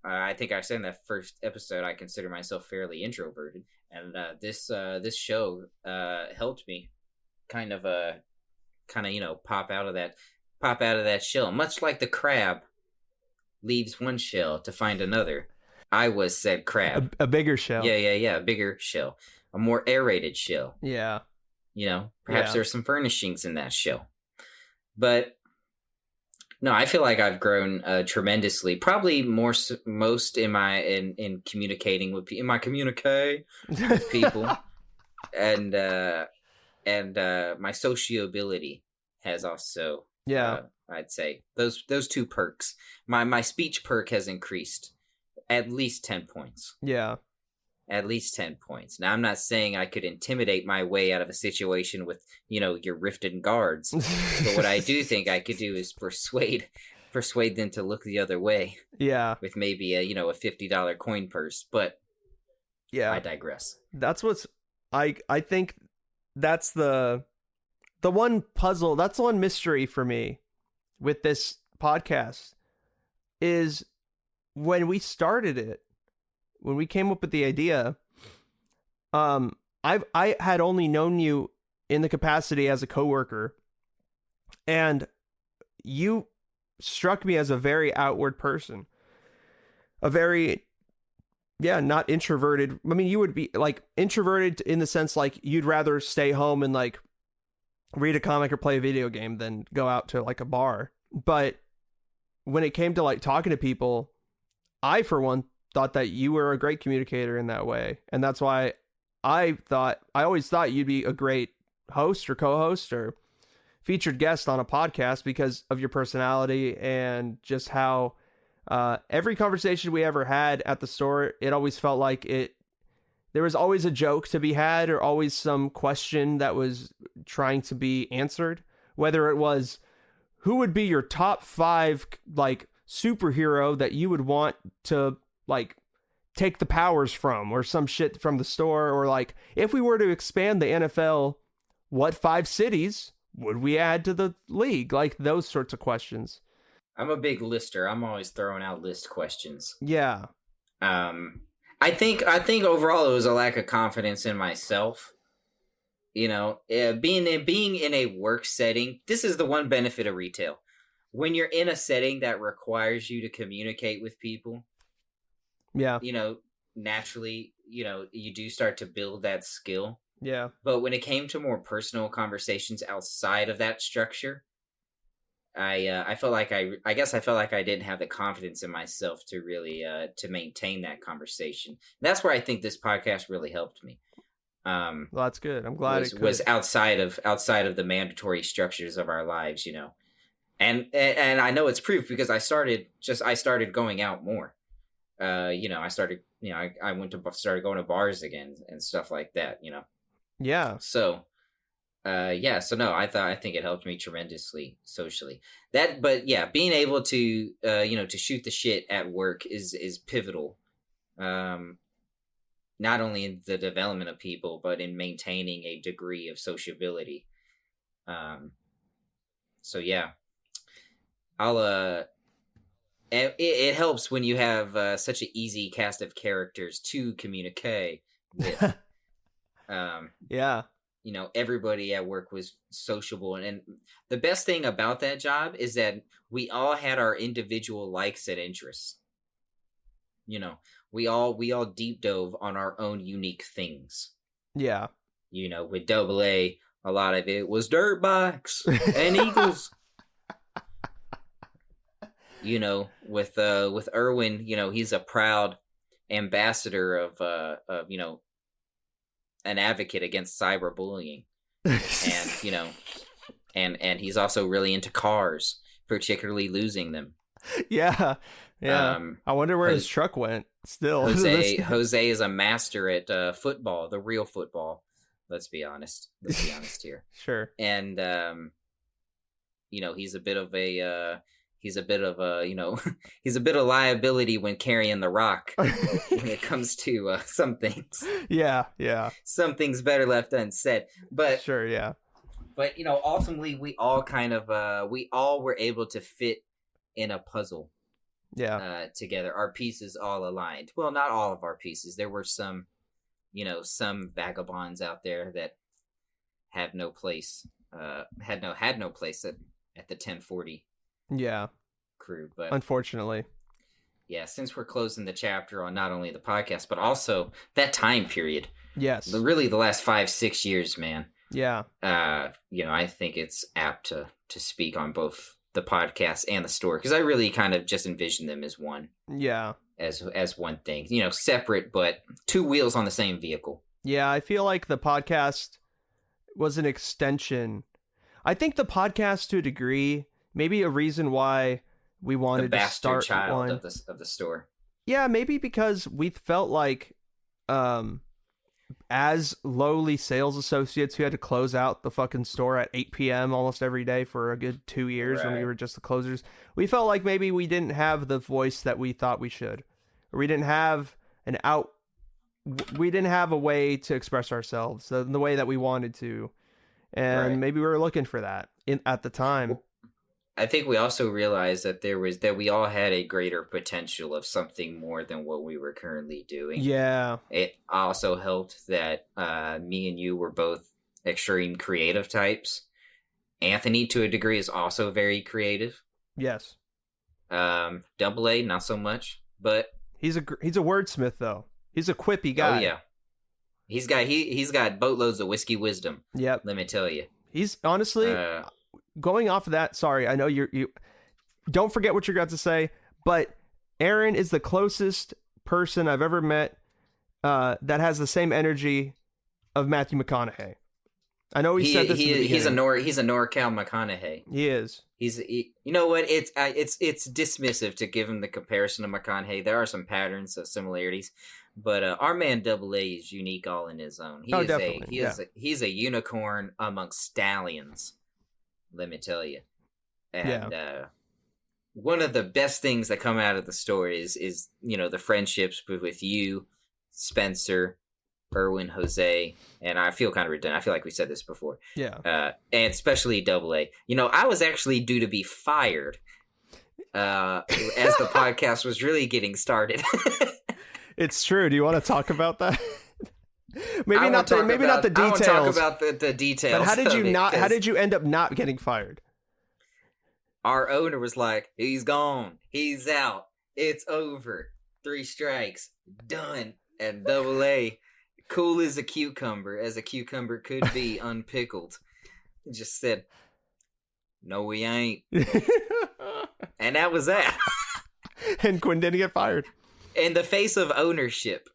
I think I said in that first episode I consider myself fairly introverted, and this show helped me kind of pop out of that shell, much like the crab leaves one shell to find another. I was said crab, a bigger shell. Yeah, a bigger shell, a more aerated shell. Yeah, perhaps there's some furnishings in that shell, but. No, I feel like I've grown tremendously. Probably most in communicating with people, in my communique with people, and my sociability has also. I'd say those two perks. My speech perk has increased at least 10 points. Yeah. At least 10 points. Now, I'm not saying I could intimidate my way out of a situation with, your rifted guards. But what I do think I could do is persuade them to look the other way. Yeah. With maybe a $50 coin purse. But yeah, I digress. That's what's I think that's the one puzzle, that's the one mystery for me with this podcast is when we started it. When we came up with the idea, I had only known you in the capacity as a coworker, and you struck me as a very outward person, a very, not introverted. I mean, you would be like introverted in the sense like you'd rather stay home and like read a comic or play a video game than go out to like a bar. But when it came to like talking to people, I, for one, thought that you were a great communicator in that way. And that's why I always thought you'd be a great host or co-host or featured guest on a podcast because of your personality and just how every conversation we ever had at the store, it always felt like there was always a joke to be had or always some question that was trying to be answered, whether it was who would be your top 5 like superhero that you would want to like take the powers from, or some shit from the store, or like if we were to expand the NFL, what 5 cities would we add to the league? Like those sorts of questions. I'm a big lister. I'm always throwing out list questions. Yeah. I think overall it was a lack of confidence in myself. Being in a work setting, this is the one benefit of retail. When you're in a setting that requires you to communicate with people, naturally, you do start to build that skill. Yeah. But when it came to more personal conversations outside of that structure, I felt like I felt like I didn't have the confidence in myself to really to maintain that conversation. And that's where I think this podcast really helped me. Well, that's good. I'm glad it was outside of the mandatory structures of our lives, and I know it's proof because I started going out more. I started, I started going to bars again and stuff like that, Yeah. So, Yeah, so no, I think it helped me tremendously socially. But yeah, being able to to shoot the shit at work is pivotal. Not only in the development of people, but in maintaining a degree of sociability. So yeah, I'll it helps when you have such an easy cast of characters to communicate with. Yeah. Everybody at work was sociable, and the best thing about that job is that we all had our individual likes and interests. We all deep dove on our own unique things. Yeah. With AA, a lot of it was dirt bikes and Eagles. With Erwin, he's a proud ambassador of an advocate against cyberbullying, and he's also really into cars, particularly losing them. Yeah. I wonder where his truck went. Still, Jose is a master at football, the real football. Let's be honest here. Sure. And he's a bit of a he's a bit of liability when carrying the rock when it comes to some things. Yeah. Some things better left unsaid. But sure, yeah. But ultimately, we all were able to fit in a puzzle. Yeah. Together, our pieces all aligned. Well, not all of our pieces. There were some vagabonds out there that had no place. Had no place at the 1040. Yeah. Crew, but unfortunately, yeah. Since we're closing the chapter on not only the podcast but also that time period. Yes. Really, the last 5-6 years, man. Yeah. I think it's apt to speak on both the podcast and the store, because I really kind of just envision them as one. Yeah. As one thing, separate but two wheels on the same vehicle. Yeah, I feel like the podcast was an extension. I think the podcast, to a degree, maybe a reason why we wanted to start child one of the store. Yeah, maybe because we felt like, as lowly sales associates who had to close out the fucking store at 8 p.m. almost every day for a good 2 years, right, when we were just the closers, we felt like maybe we didn't have the voice that we thought we should, or we didn't have a way to express ourselves the way that we wanted to, and right, maybe we were looking for that at the time. I think we also realized that we all had a greater potential of something more than what we were currently doing. Yeah. It also helped that me and you were both extreme creative types. Anthony, to a degree, is also very creative. Yes. Double A, not so much, but he's a wordsmith though. He's a quippy guy. Oh yeah. He's got boatloads of whiskey wisdom. Yep. Let me tell you. He's honestly. Going off of that, sorry, I know you don't forget what you're about to say, but Aaron is the closest person I've ever met that has the same energy of Matthew McConaughey. I know he said this. He's a NorCal McConaughey. He is. You know what? It's dismissive to give him the comparison to McConaughey. There are some patterns of similarities, but our man Double A is unique all in his own. He's a unicorn amongst stallions. Let me tell you. And one of the best things that come out of the story is the friendships with you, Spencer, Erwin, Jose, and I feel kind of redundant. I feel like we said this before. Yeah. And especially Double A. I was actually due to be fired as the podcast was really getting started. It's true. Do you want to talk about that? Maybe not the details. I won't talk about the details. But how did you end up not getting fired? Our owner was like, "He's gone. He's out. It's over. 3 strikes. Done." And Double A, cool as a cucumber could be unpickled, just said, "No, we ain't." And that was that. And Quinn didn't get fired. In the face of ownership.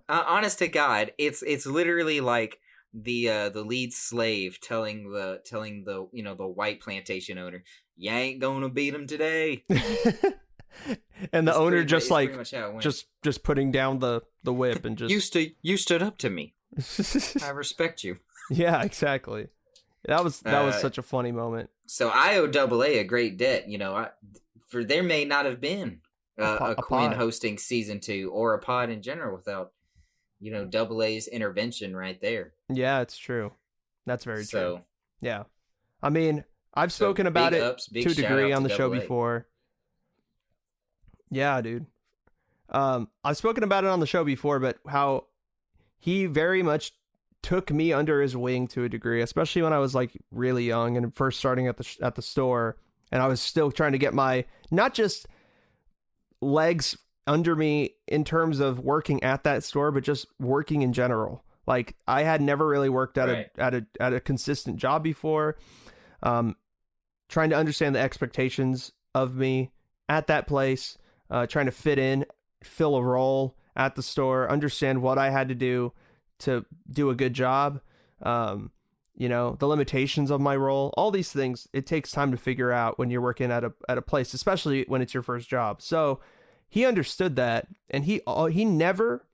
Honest to God, it's literally like the lead slave telling the white plantation owner, "You ain't gonna beat him today." And the owner just putting down the whip and just you stood up to me. I respect you. Yeah, exactly. That was such a funny moment. So I owe Double A a great debt. For there may not have been a A Quinn pod. hosting season 2 or a pod in general without Double A's intervention right there. Yeah, it's true. That's very true. So Yeah. I mean, I've so spoken about big it ups, big to a shout degree out on to the show Double A. before. Yeah, dude. I've spoken about it on the show before, but how he very much took me under his wing to a degree, especially when I was like really young and first starting at the store, and I was still trying to get my not just legs under me in terms of working at that store, but just working in general. Like I had never really worked at Right. a consistent job before. Trying to understand the expectations of me at that place, trying to fit in, fill a role at the store, understand what I had to do to do a good job. The limitations of my role, all these things, it takes time to figure out when you're working at a place, especially when it's your first job. So he understood that, and he never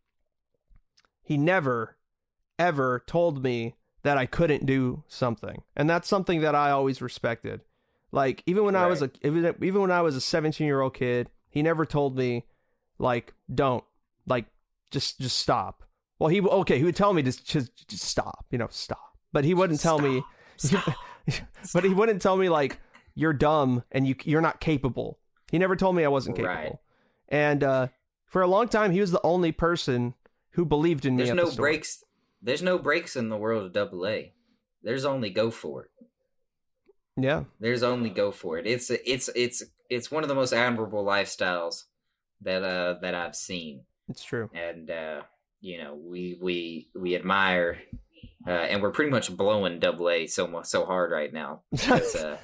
ever told me that I couldn't do something. And that's something that I always respected. Like even when I was even when I was a 17-year-old kid, he never told me like don't, like just stop. Well, he would tell me to just stop, stop. But he wouldn't tell me but he wouldn't tell me like you're dumb and you're not capable. He never told me I wasn't capable. Right. And for a long time he was the only person who believed in me. There's at no the store. breaks. There's no breaks in the world of Double A. There's only go for it. Yeah. There's only go for it. It's one of the most admirable lifestyles that I've seen. It's true. And we admire, and we're pretty much blowing Double A so hard right now because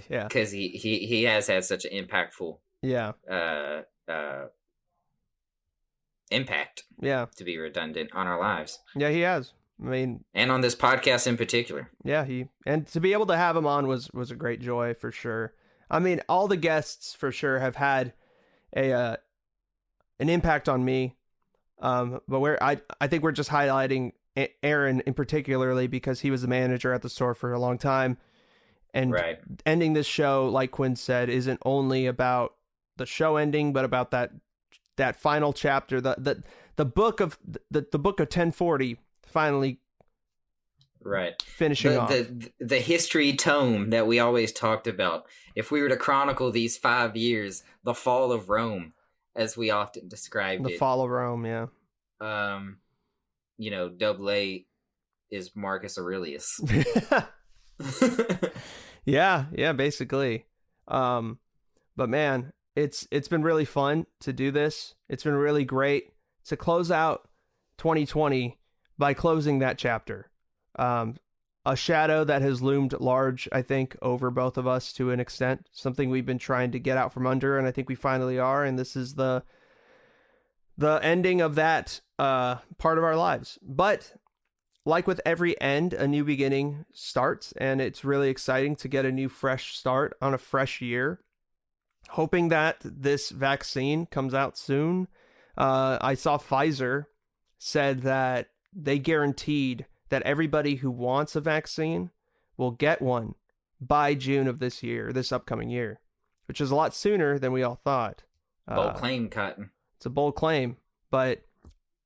yeah, he has had such an impactful impact, to be redundant, on our lives. Yeah, he has. I mean, and on this podcast in particular. Yeah, and to be able to have him on was a great joy for sure. I mean, all the guests for sure have had an impact on me. But I think we're just highlighting Aaron in particularly because he was the manager at the store for a long time. And ending this show, like Quinn said, isn't only about the show ending, but about that final chapter, the book of the book of 1040 finally finishing off. The history tome that we always talked about. If we were to chronicle these 5 years, the fall of Rome, as we often described it. The fall of Rome, yeah. Double A is Marcus Aurelius. Yeah, basically. But man, it's been really fun to do this. It's been really great to close out 2020 by closing that chapter. A shadow that has loomed large, I think, over both of us to an extent. Something we've been trying to get out from under, and I think we finally are. And this is the ending of that part of our lives. But like with every end, a new beginning starts, and it's really exciting to get a new fresh start on a fresh year. Hoping that this vaccine comes out soon. I saw Pfizer said that they guaranteed that everybody who wants a vaccine will get one by June of this upcoming year, which is a lot sooner than we all thought. Bold claim, Cotton. It's a bold claim, but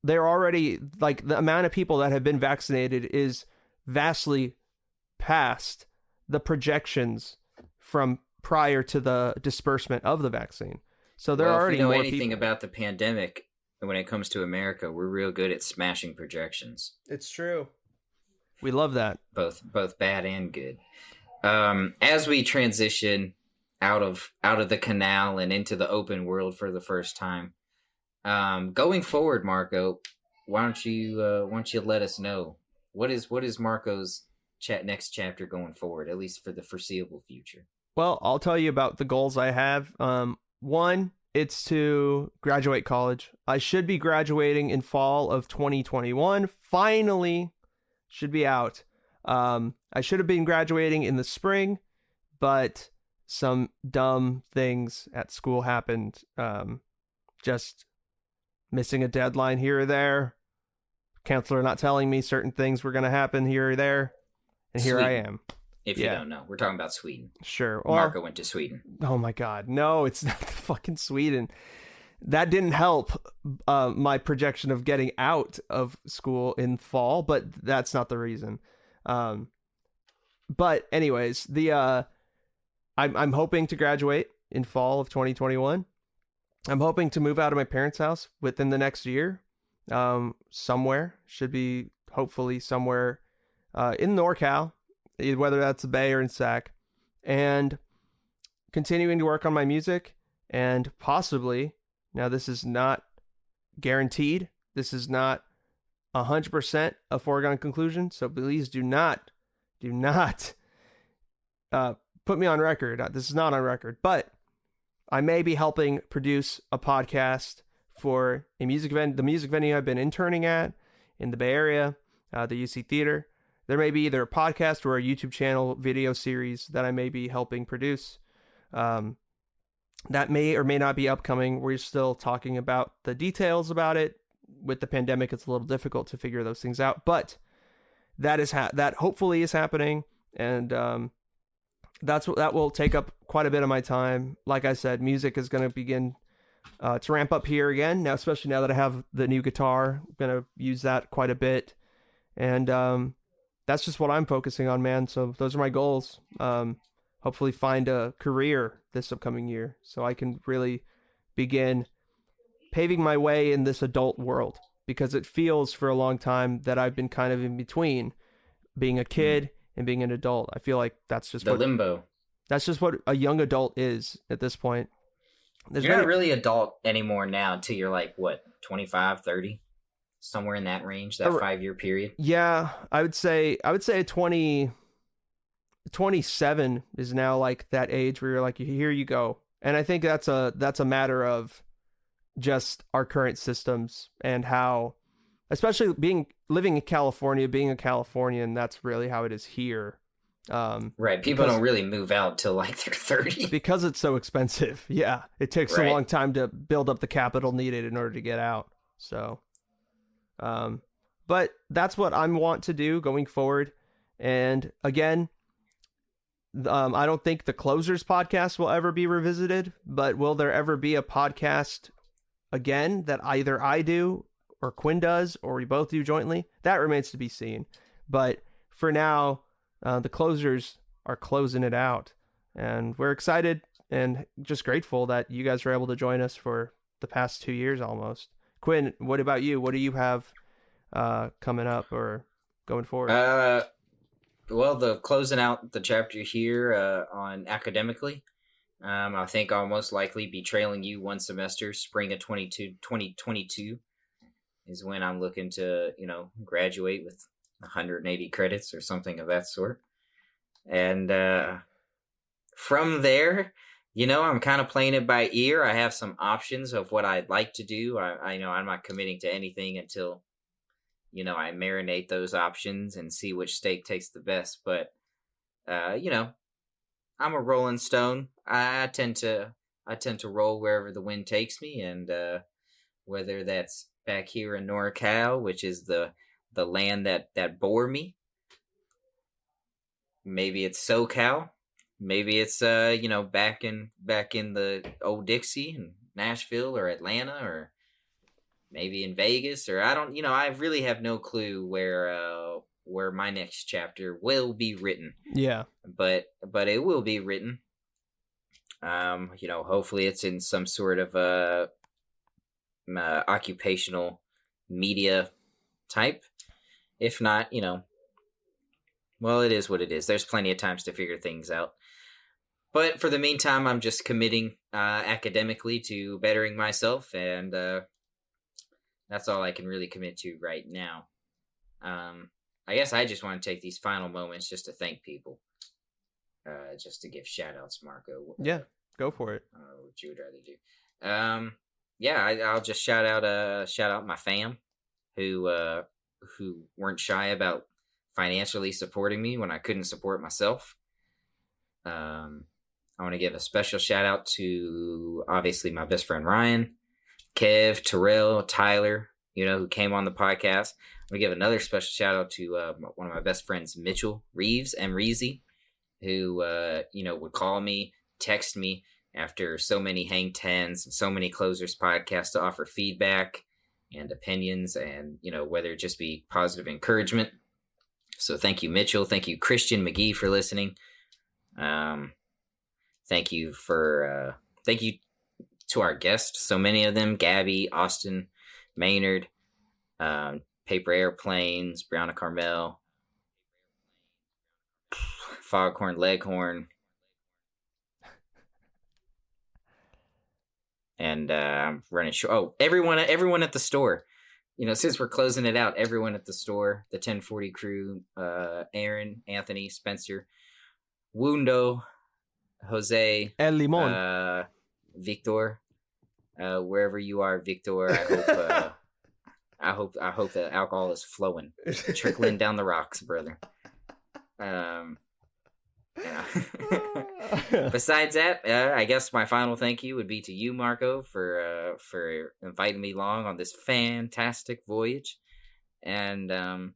they're already, like, the amount of people that have been vaccinated is vastly past the projections from prior to the disbursement of the vaccine. So there are already more people. If you know anything about the pandemic, when it comes to America, we're real good at smashing projections. It's true. We love that. Both bad and good. As we transition out of the canal and into the open world for the first time, going forward, Marco, why don't you let us know what is Marco's next chapter going forward, at least for the foreseeable future? Well, I'll tell you about the goals I have. One, it's to graduate college. I should be graduating in fall of 2021. Finally, should be out. I should have been graduating in the spring, but some dumb things at school happened. Just missing a deadline here or there. Counselor not telling me certain things were going to happen here or there, and here I am. If you don't know, we're talking about Sweden. Sure. Well, Marco went to Sweden. Oh my God. No, it's not the fucking Sweden. That didn't help my projection of getting out of school in fall, but that's not the reason. But anyways, I'm hoping to graduate in fall of 2021. I'm hoping to move out of my parents' house within the next year. Somewhere, should be hopefully somewhere in NorCal, whether that's the Bay or in Sac, and continuing to work on my music, and possibly, now this is not guaranteed, this is not 100% a foregone conclusion, so please do not put me on record. This is not on record, but I may be helping produce a podcast for the music venue I've been interning at in the Bay Area, the UC Theater. There may be either a podcast or a YouTube channel video series that I may be helping produce. That may or may not be upcoming. We're still talking about the details about it. With the pandemic, it's a little difficult to figure those things out, but that hopefully is happening, and that will take up quite a bit of my time. Like I said, music is going to begin to ramp up here again now, especially now that I have the new guitar. I'm going to use that quite a bit, and that's just what I'm focusing on, man. So those are my goals. Hopefully find a career this upcoming year so I can really begin paving my way in this adult world, because it feels for a long time that I've been kind of in between being a kid and being an adult. I feel like that's just limbo. That's just what a young adult is at this point. You're not really adult anymore now until you're like, what, 25, 30? Somewhere in that range, that 5-year period? Yeah, I would say 27 is now like that age where you're like, here you go. And I think that's a matter of just our current systems and how, especially living in California, being a Californian, that's really how it is here. Right. People don't really move out till like they're 30 because it's so expensive. Yeah. It takes a long time to build up the capital needed in order to get out. So, but that's what I want to do going forward. And again, I don't think the Closers podcast will ever be revisited, but will there ever be a podcast again that either I do or Quinn does, or we both do jointly? That remains to be seen. But for now, the Closers are closing it out, and we're excited and just grateful that you guys were able to join us for the past 2 years almost. Quinn, what about you? What do you have coming up or going forward? Well, the closing out the chapter here on academically, I think I'll most likely be trailing you one semester. Spring of 2022 is when I'm looking to, graduate with 180 credits or something of that sort. And from there, I'm kind of playing it by ear. I have some options of what I'd like to do. I know I'm not committing to anything until I marinate those options and see which steak tastes the best. But, I'm a rolling stone. I tend to roll wherever the wind takes me. And whether that's back here in NorCal, which is the land that bore me. Maybe it's SoCal. Maybe it's, back in the old Dixie in Nashville or Atlanta, or maybe in Vegas, or I really have no clue where my next chapter will be written. Yeah. But it will be written. Hopefully it's in some sort of occupational media type. If not, well, it is what it is. There's plenty of times to figure things out. But for the meantime, I'm just committing academically to bettering myself, and that's all I can really commit to right now. I guess I just want to take these final moments just to thank people. Just to give shout outs, Marco. Yeah, go for it. What you would rather do. I'll just shout out my fam who weren't shy about financially supporting me when I couldn't support myself. I want to give a special shout out to obviously my best friend Ryan, Kev, Terrell, Tyler, who came on the podcast. I'm going to give another special shout out to one of my best friends, Mitchell Reeves and Reezy, who, would call me, text me after so many Hang Tens and so many Closers podcasts to offer feedback and opinions and, whether it just be positive encouragement. So thank you, Mitchell. Thank you, Christian McGee, for listening. Thank you to our guests, so many of them, Gabby, Austin, Maynard, Paper Airplanes, Brianna Carmel, Foghorn Leghorn, and I'm running short. Oh, everyone at the store. Since we're closing it out, everyone at the store, the 1040 crew, Aaron, Anthony, Spencer, Wundo, Jose, El Limon, Victor, wherever you are, Victor. I hope the alcohol is flowing, trickling down the rocks, brother. Yeah. Besides that, I guess my final thank you would be to you, Marco, for inviting me along on this fantastic voyage. And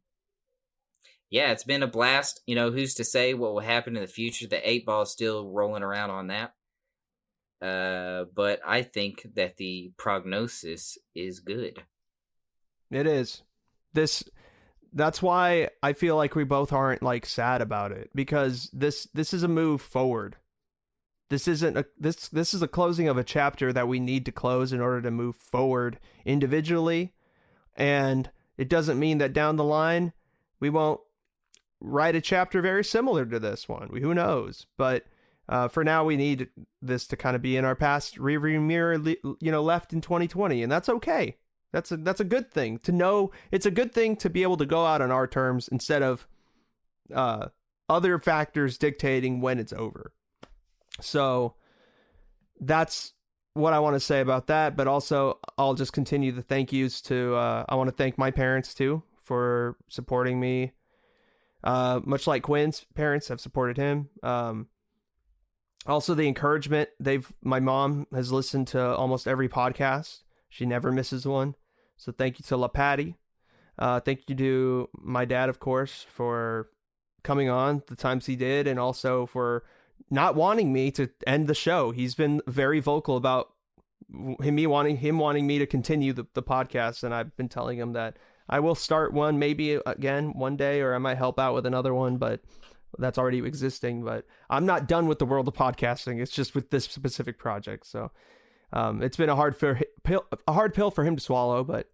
it's been a blast. Who's to say what will happen in the future? The 8 ball is still rolling around on that. But I think that the prognosis is good. It is. That's why I feel like we both aren't like sad about it, because this is a move forward. This is a closing of a chapter that we need to close in order to move forward individually. And it doesn't mean that down the line we won't write a chapter very similar to this one. Who knows? But for now, we need this to kind of be in our past rearview mirror, left in 2020, and that's okay. That's a good thing to know. It's a good thing to be able to go out on our terms instead of other factors dictating when it's over. So that's what I want to say about that. But also, I'll just continue the thank yous to. I want to thank my parents too for supporting me. Much like Quinn's parents have supported him. Also, the encouragement. My mom has listened to almost every podcast. She never misses one. So thank you to La Patty. Thank you to my dad, of course, for coming on the times he did, and also for not wanting me to end the show. He's been very vocal about him wanting me to continue the podcast, and I've been telling him that I will start one maybe again one day, or I might help out with another one, but that's already existing. But I'm not done with the world of podcasting. It's just with this specific project. So it's been a hard pill for him to swallow, but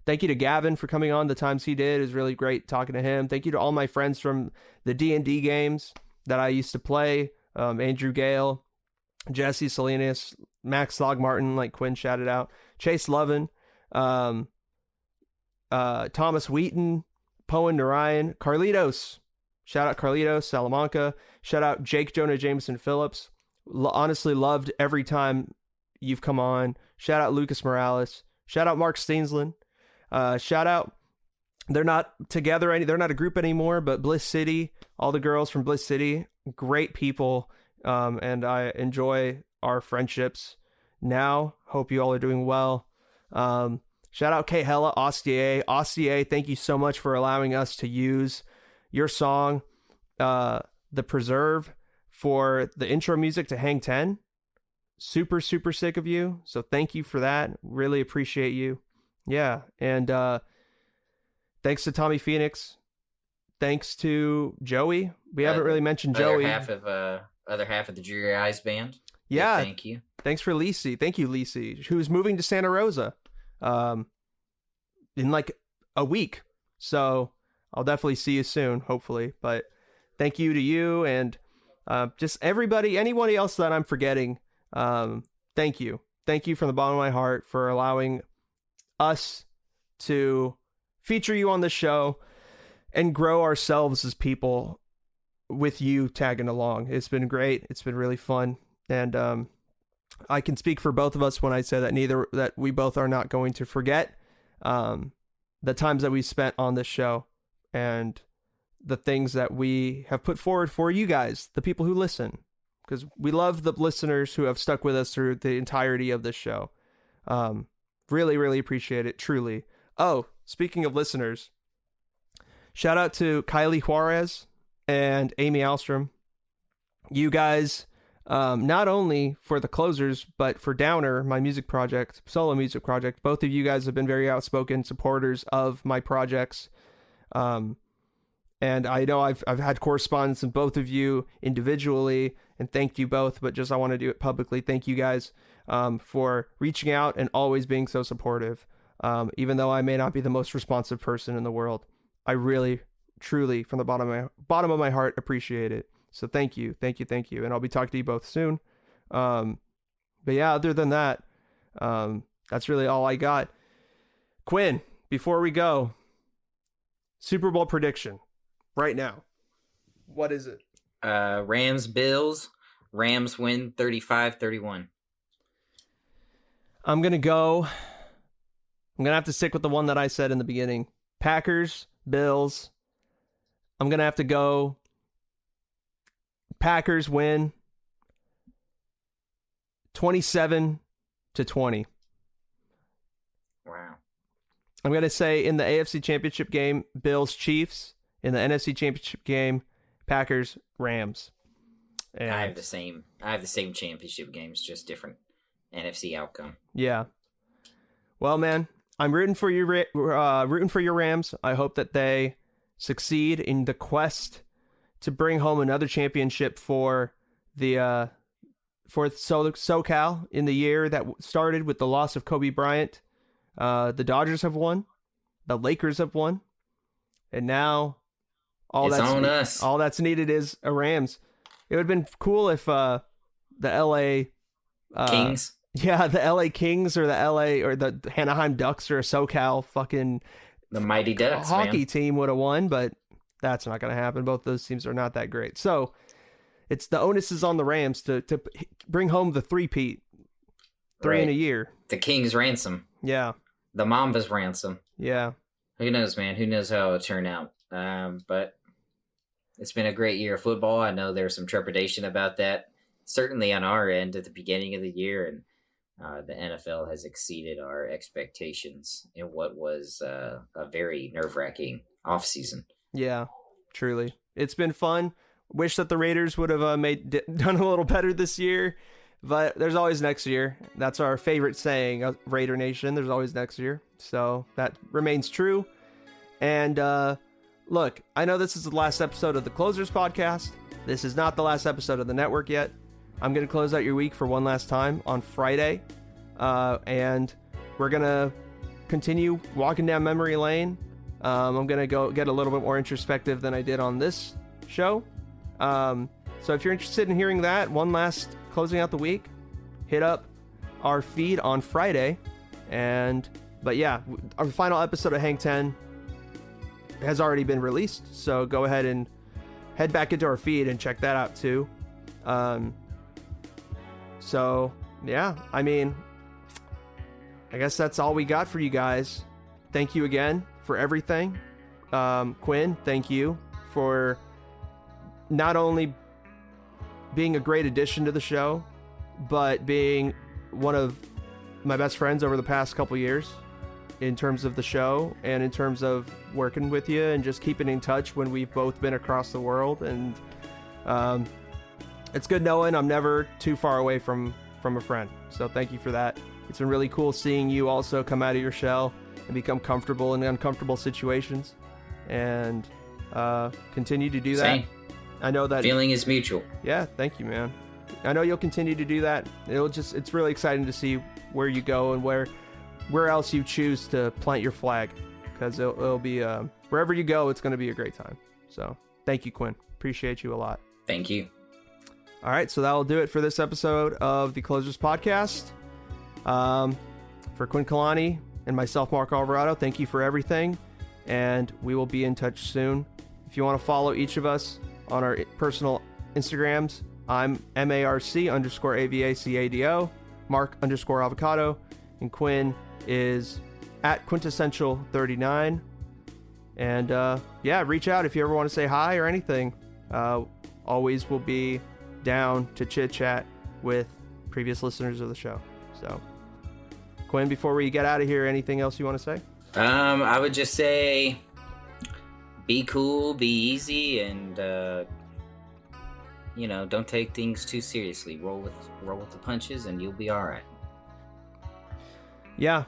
thank you to Gavin for coming on the times he did. It was really great talking to him. Thank you to all my friends from the D&D games that I used to play. Andrew Gale, Jesse Salinas, Max Logmartin, like Quinn shouted out, Chase Lovin, Thomas Wheaton, Poen Narayan, Carlitos. Shout out Carlitos, Salamanca. Shout out Jake Jonah Jameson Phillips. Honestly loved every time you've come on. Shout out Lucas Morales. Shout out Mark Stainsland. Shout out, they're not together, they're not a group anymore, but Bliss City, all the girls from Bliss City, great people. And I enjoy our friendships now. Hope you all are doing well. Shout out Kay Hella, Ostier, thank you so much for allowing us to use your song, The Preserve, for the intro music to Hang 10. Super, super sick of you. So thank you for that. Really appreciate you. Yeah. And thanks to Tommy Phoenix. Thanks to Joey. We haven't really mentioned Joey. Other half of the Dreary Eyes band. Yeah. Thank you. Thanks for Lisi. Thank you, Lisi, who's moving to Santa Rosa in like a week. So I'll definitely see you soon, hopefully. But thank you to you and just everybody, anybody else that I'm forgetting. Thank you. Thank you from the bottom of my heart for allowing us to feature you on the show and grow ourselves as people with you tagging along. It's been great. It's been really fun. And I can speak for both of us when I say that we both are not going to forget the times that we spent on this show and the things that we have put forward for you guys, the people who listen, because we love the listeners who have stuck with us through the entirety of this show. Really, really appreciate it. Truly. Oh, speaking of listeners, shout out to Kylie Juarez and Amy Alstrom. You guys, not only for the closers, but for Downer, my music project, solo music project, both of you guys have been very outspoken supporters of my projects. And I know I've had correspondence with both of you individually, and thank you both, but just I want to do it publicly. Thank you guys for reaching out and always being so supportive. Even though I may not be the most responsive person in the world, I really, truly, from the bottom of my heart, appreciate it. So thank you. And I'll be talking to you both soon. But yeah, other than that, that's really all I got. Quinn, before we go, Super Bowl prediction right now. What is it? Rams, Bills. Rams win 35-31. I'm going to have to stick with the one that I said in the beginning. Packers, Bills. I'm going to have to go Packers win 27-20. Wow. I'm going to say in the AFC Championship game, Bills, Chiefs. In the NFC Championship game, Packers, Rams. And I have the same championship games, just different NFC outcome. Yeah. Well, man, I'm rooting for your Rams. I hope that they succeed in the quest to bring home another championship for the SoCal in the year that started with the loss of Kobe Bryant. The Dodgers have won, the Lakers have won, and now all that's needed is a Rams. It would have been cool if the LA Kings. Yeah, the LA Kings or the Anaheim Ducks or a SoCal fucking the Mighty Ducks hockey team would have won, but that's not going to happen. Both those teams are not that great. So it's the onus is on the Rams to bring home the three-peat. Three in a year. The Kings ransom. Yeah. The Mambas ransom. Yeah. Who knows, man? Who knows how it'll turn out? But it's been a great year of football. I know there's some trepidation about that, certainly on our end at the beginning of the year, and the NFL has exceeded our expectations in what was a very nerve-wracking offseason. Yeah, truly. It's been fun. Wish that the Raiders would have done a little better this year, but there's always next year. That's our favorite saying, Raider Nation. There's always next year. So that remains true. And look, I know this is the last episode of the Closers podcast. This is not the last episode of the network yet. I'm going to close out your week for one last time on Friday. And we're going to continue walking down memory lane. I'm going to go get a little bit more introspective than I did on this show. So if you're interested in hearing that, one last closing out the week, hit up our feed on Friday. But yeah, our final episode of Hang 10 has already been released. So go ahead and head back into our feed and check that out too. So yeah, I mean, I guess that's all we got for you guys. Thank you again for everything. Quinn, thank you for not only being a great addition to the show, but being one of my best friends over the past couple years in terms of the show and in terms of working with you and just keeping in touch when we've both been across the world. And it's good knowing I'm never too far away from a friend. So thank you for that. It's been really cool seeing you also come out of your shell and become comfortable in uncomfortable situations and continue to do that. Same. I know that feeling is mutual. Yeah, thank you, man. I know you'll continue to do that. It's really exciting to see where you go and where else you choose to plant your flag, because it'll be wherever you go, it's going to be a great time. So thank you, Quinn. Appreciate you a lot. Thank you. All right, so that'll do it for this episode of the Closers Podcast. For Quinn Kalani and myself, Mark Alvarado, thank you for everything, and we will be in touch soon. If you want to follow each of us on our personal Instagrams, I'm MARC_AVACADO, Mark_Avocado, and Quinn is at Quintessential39. And yeah, reach out if you ever want to say hi or anything. Always will be down to chit chat with previous listeners of the show. So Quinn, before we get out of here, anything else you want to say? I would just say, be cool, be easy, and don't take things too seriously. Roll with the punches, and you'll be all right. Yeah,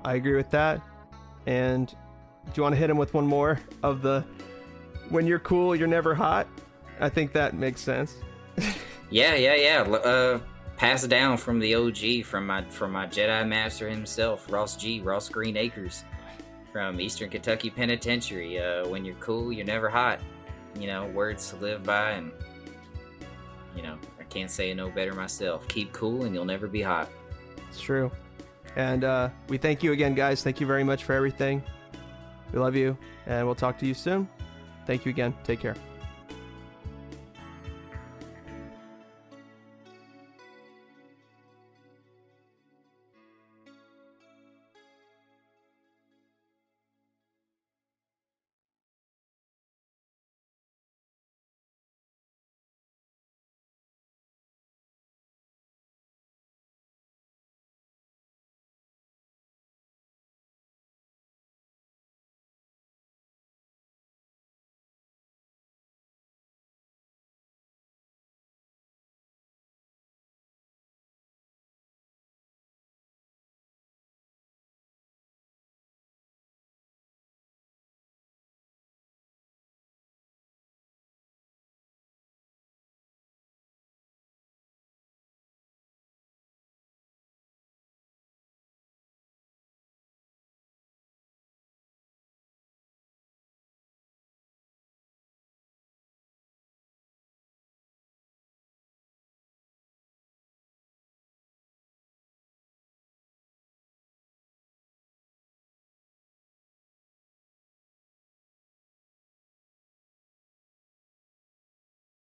I agree with that. And do you want to hit him with one more of the "when you're cool, you're never hot"? I think that makes sense. Yeah. Passed down from the OG, from my Jedi Master himself, Ross Green Acres, from Eastern Kentucky Penitentiary. When you're cool, you're never hot. Words to live by, and I can't say it no better myself. Keep cool, and you'll never be hot. It's true. And we thank you again, guys. Thank you very much for everything. We love you, and we'll talk to you soon. Thank you again. Take care.